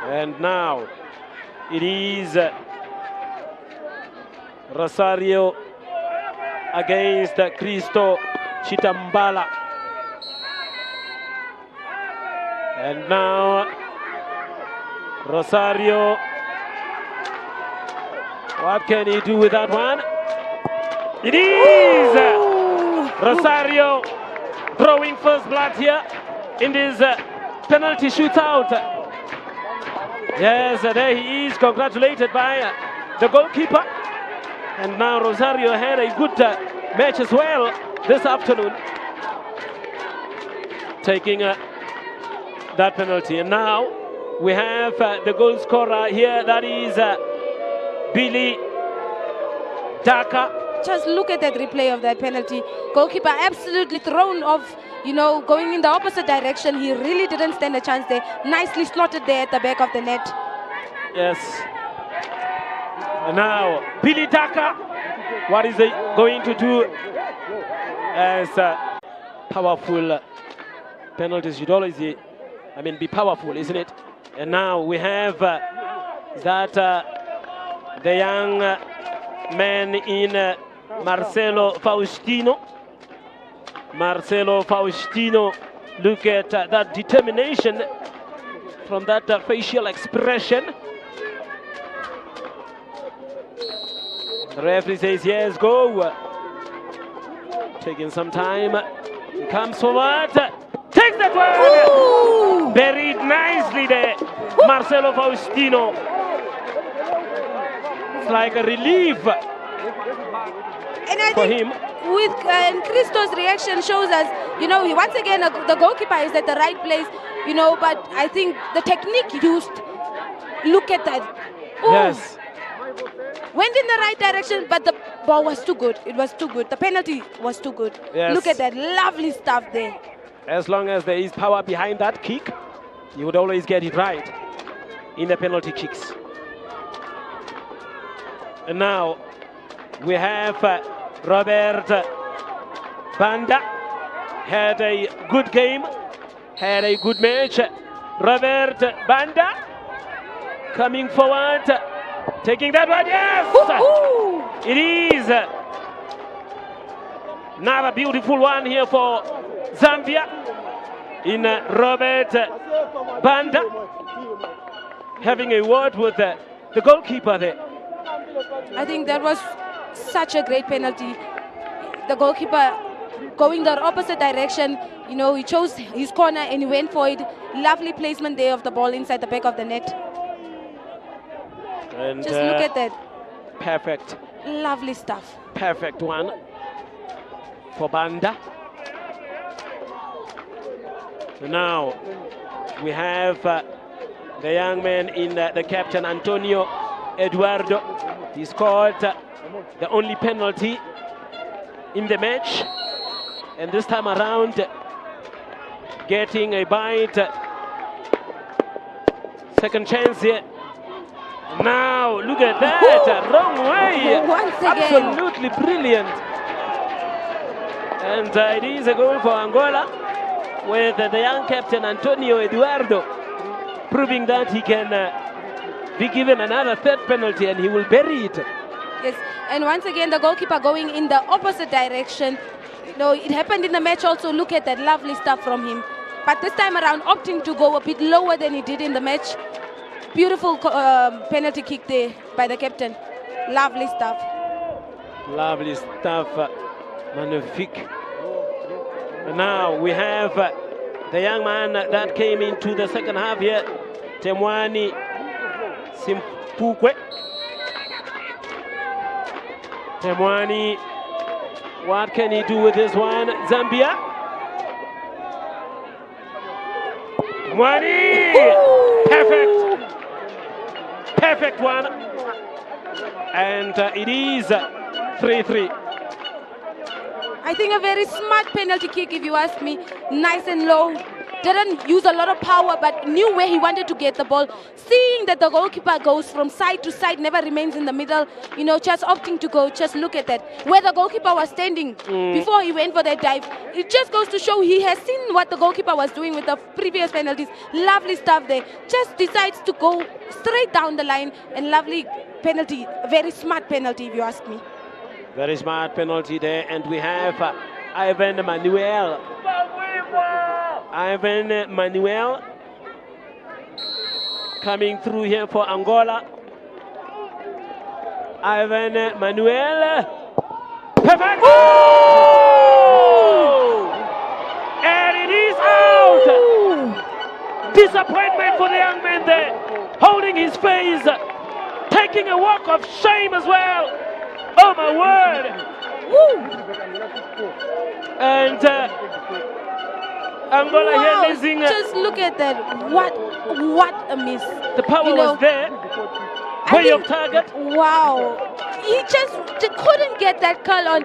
And now it is Rosario against Cristo Chitambala. And now Rosario, what can he do with that one? It is Rosario drawing first blood here in this penalty shootout. Yes, there he is, congratulated by the goalkeeper. And now Rosario had a good match as well this afternoon, taking that penalty. And now we have the goal scorer here, that is Billy Daka. Just look at that replay of that penalty. Goalkeeper absolutely thrown off, you know, going in the opposite direction. He really didn't stand a chance there. Nicely slotted there at the back of the net. Yes. And now Billy Daka, what is he going to do? As powerful penalties should always be powerful, isn't it? And now we have that the young man in Marcelo Faustino. Marcelo Faustino, look at that determination from that facial expression. The referee says yes, go. Taking some time. He comes forward. Takes that one! Ooh. Buried nicely there. Marcelo Faustino. It's like a relief and I for think him. With Christo's reaction shows us, you know, once again the goalkeeper is at the right place, you know, but I think the technique used, look at that. Ooh. Yes. Went in the right direction, but the ball was too good. It was too good. The penalty was too good. Yes. Look at that lovely stuff there. As long as there is power behind that kick, you would always get it right in the penalty kicks. And now we have Robert Banda. Had a good game, had a good match. Robert Banda coming forward, taking that one, yes! It is another beautiful one here for Zambia in Robert Banda, having a word with the goalkeeper there. I think that was such a great penalty. The goalkeeper going the opposite direction, you know, he chose his corner and he went for it. Lovely placement there of the ball inside the back of the net. And just look at that. Perfect. Lovely stuff. Perfect one for Banda. Now we have the young man in the captain, Antonio Eduardo. He scored the only penalty in the match, and this time around getting a bite. Second chance here. Now look at that, wrong way. Once again. Absolutely brilliant. And it is a goal for Angola, with the young captain Antonio Eduardo proving that he can be given another third penalty and he will bury it. Yes, and once again the goalkeeper going in the opposite direction. You know, it happened in the match also. Look at that lovely stuff from him. But this time around opting to go a bit lower than he did in the match. Beautiful penalty kick there by the captain. Lovely stuff. Lovely stuff. Magnifique. And now we have the young man that came into the second half here, Temwani Simpukwe. Temwani, what can he do with this one? Zambia. Temwani! Perfect! Perfect one. And it is 3-3. I think a very smart penalty kick, if you ask me. Nice and low. Didn't use a lot of power, but knew where he wanted to get the ball. Seeing that the goalkeeper goes from side to side, never remains in the middle, you know, just opting to go. Just look at that. Where the goalkeeper was standing before he went for that dive. It just goes to show he has seen what the goalkeeper was doing with the previous penalties. Lovely stuff there. Just decides to go straight down the line, and lovely penalty. Very smart penalty, if you ask me. Very smart penalty there, and we have Ivan Manuel. Ivan Manuel coming through here for Angola. Ivan Manuel. Perfect! Oh! And it is out! Disappointment for the young man there, holding his face, taking a walk of shame as well. Oh my word! Woo! And Angola Wow, here losing. Just look at that. What a miss. The power was there. Way of target. Wow. He just couldn't get that curl on.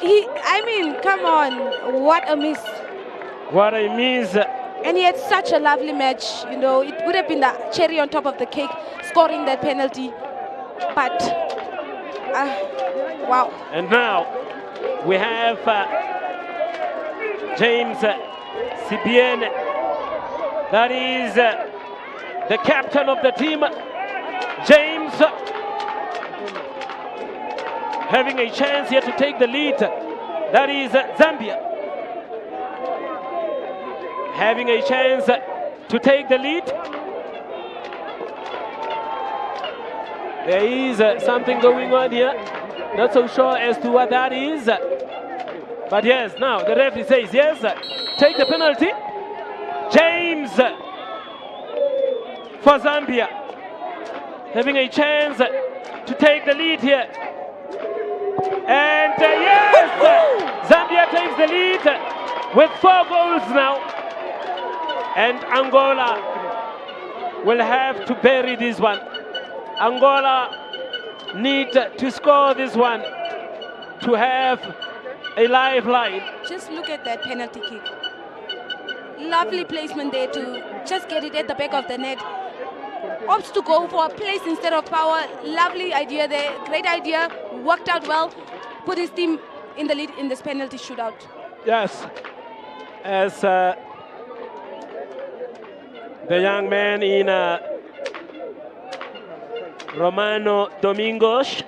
I mean, come on. What a miss. What a miss. And he had such a lovely match. You know, it would have been the cherry on top of the cake, scoring that penalty. But, wow. And now we have James Sibien, that is the captain of the team. James having a chance here to take the lead. That is Zambia having a chance to take the lead. There is something going on here. Not so sure as to what that is. But yes, now the referee says yes, take the penalty. James for Zambia having a chance to take the lead here. And yes, Zambia takes the lead with 4 goals now. And Angola will have to bury this one. Angola need to score this one to have a lifeline. Just look at that penalty kick. Lovely placement there to just get it at the back of the net. Opts to go for a place instead of power. Lovely idea there. Great idea. Worked out well. Put his team in the lead in this penalty shootout. Yes. As the young man in Romano Domingos.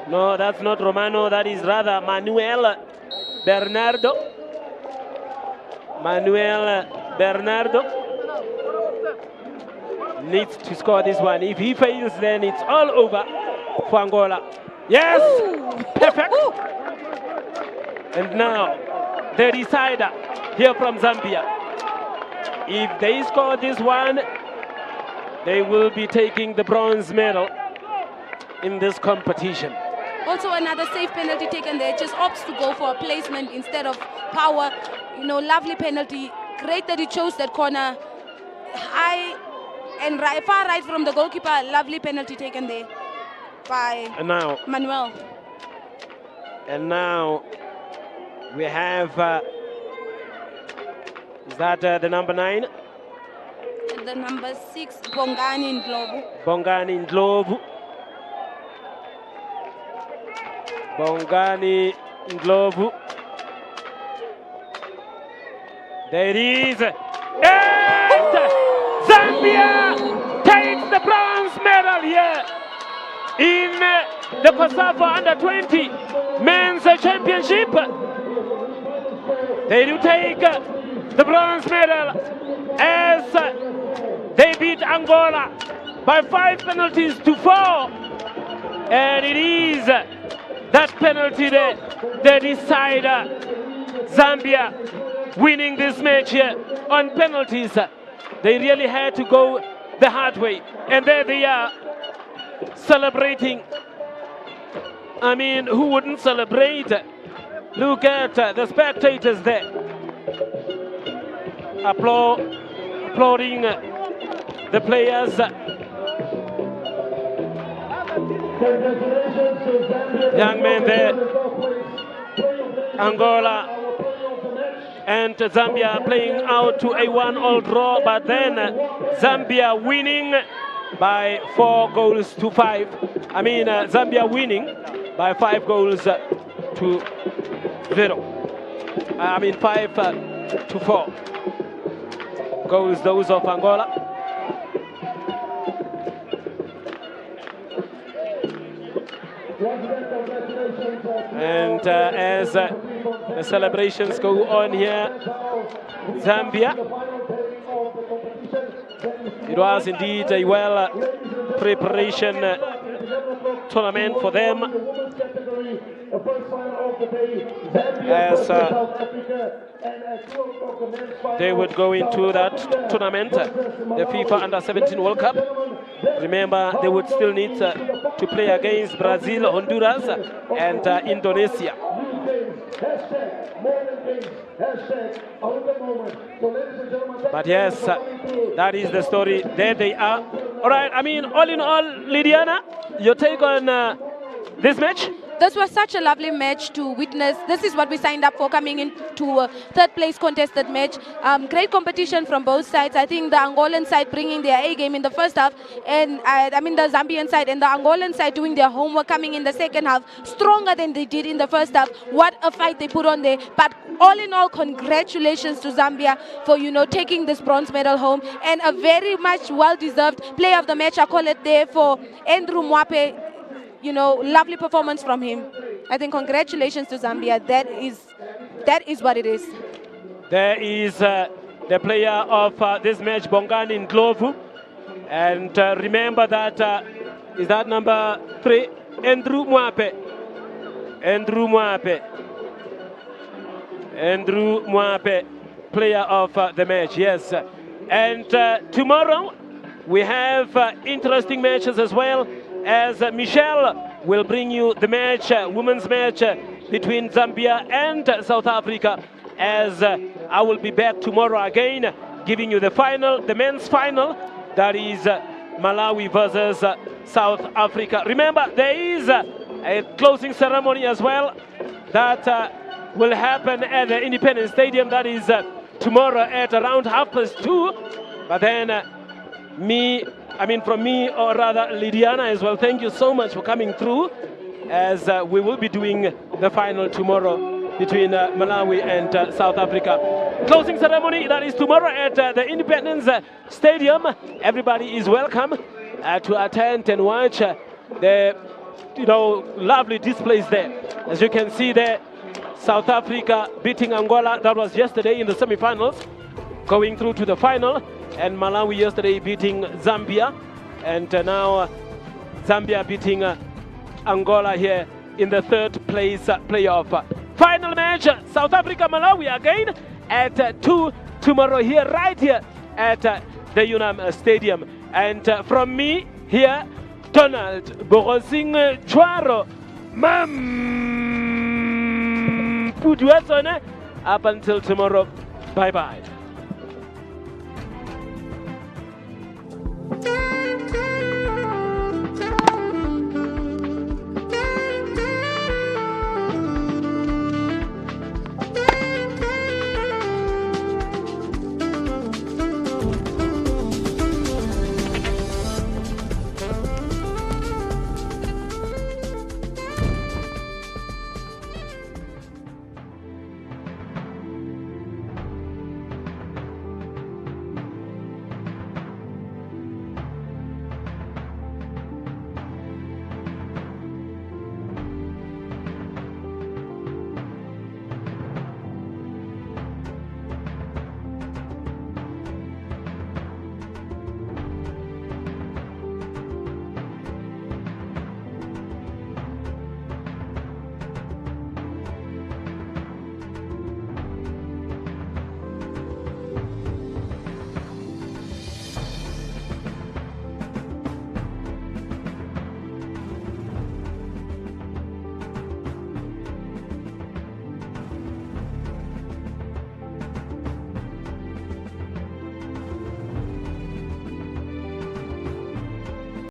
No, that's not Romano. That is rather Manuel Bernardo. Manuel Bernardo needs to score this one. If he fails, then it's all over for Angola. Yes, perfect. And now the decider here from Zambia. If they score this one, they will be taking the bronze medal in this competition. Also another safe penalty taken there. Just opts to go for a placement instead of power. You know, lovely penalty. Great that he chose that corner. High and right, far right from the goalkeeper. Lovely penalty taken there by Manuel. And now we have, is that the number 9? The number 6, Bongani Ndlovu. Bongani Ndlovu. Bongani Ndlovu. There it is. And Zambia takes the bronze medal here in the Cosafa Under-20 Men's Championship. They do take the bronze medal as they beat Angola by 5 penalties to 4. And it is that penalty there, the decider. Zambia winning this match here on penalties. They really had to go the hard way. And there they are, celebrating. I mean, who wouldn't celebrate? Look at the spectators there. Applauding the players. Young man there. Angola and Zambia playing out to a 1-all draw, but then Zambia winning by 4 goals to 5. I mean, Zambia winning by 5 goals to 0. I mean, 5 to 4 goals, those of Angola. And as the celebrations go on here, Zambia, it was indeed a well preparation tournament for them. the day, Zambia As, versus South Africa. And at 2 o'clock, the men's final, they would go into South that Africa tournament, versus the Malawi. FIFA Under-17 World Cup. Ladies and gentlemen, Remember, they would still need to play against Brazil, Honduras, and Indonesia. But yes, that is the story. There they are. All right, I mean, all in all, Lydiana, your take on this match? This was such a lovely match to witness. This is what we signed up for, coming into a third place contested match. Great competition from both sides. I think the Angolan side bringing their A game in the first half, and I mean the Zambian side and the Angolan side doing their homework, coming in the second half stronger than they did in the first half. What a fight they put on there. But all in all, congratulations to Zambia for, you know, taking this bronze medal home, and a very much well-deserved player of the match. I call it there for Andrew Mwape. You know, lovely performance from him. I think congratulations to Zambia. That is what it is. There is the player of this match, Bongani Ndlovu. And remember that, is that number 3? Andrew Mwape. Andrew Mwape. Andrew Mwape, player of the match, yes. And tomorrow we have interesting matches as well, as Michelle will bring you the match, women's match between Zambia and South Africa, as I will be back tomorrow again, giving you the final, the men's final, that is Malawi versus South Africa. Remember, there is a closing ceremony as well that will happen at the Independence Stadium, that is tomorrow at around 2:30. But then from me, or rather Lydiana as well, thank you so much for coming through, as we will be doing the final tomorrow between Malawi and South Africa. Closing ceremony, that is tomorrow at the Independence Stadium. Everybody is welcome to attend and watch the lovely displays there. As you can see there, South Africa beating Angola, that was yesterday in the semi-finals, going through to the final. And Malawi yesterday beating Zambia, and now Zambia beating Angola here in the third place playoff. Final match, South Africa Malawi again at 2 tomorrow here, right here at the Unam Stadium. And from me here, Donald Borosing Chwaro, up until tomorrow. Bye bye.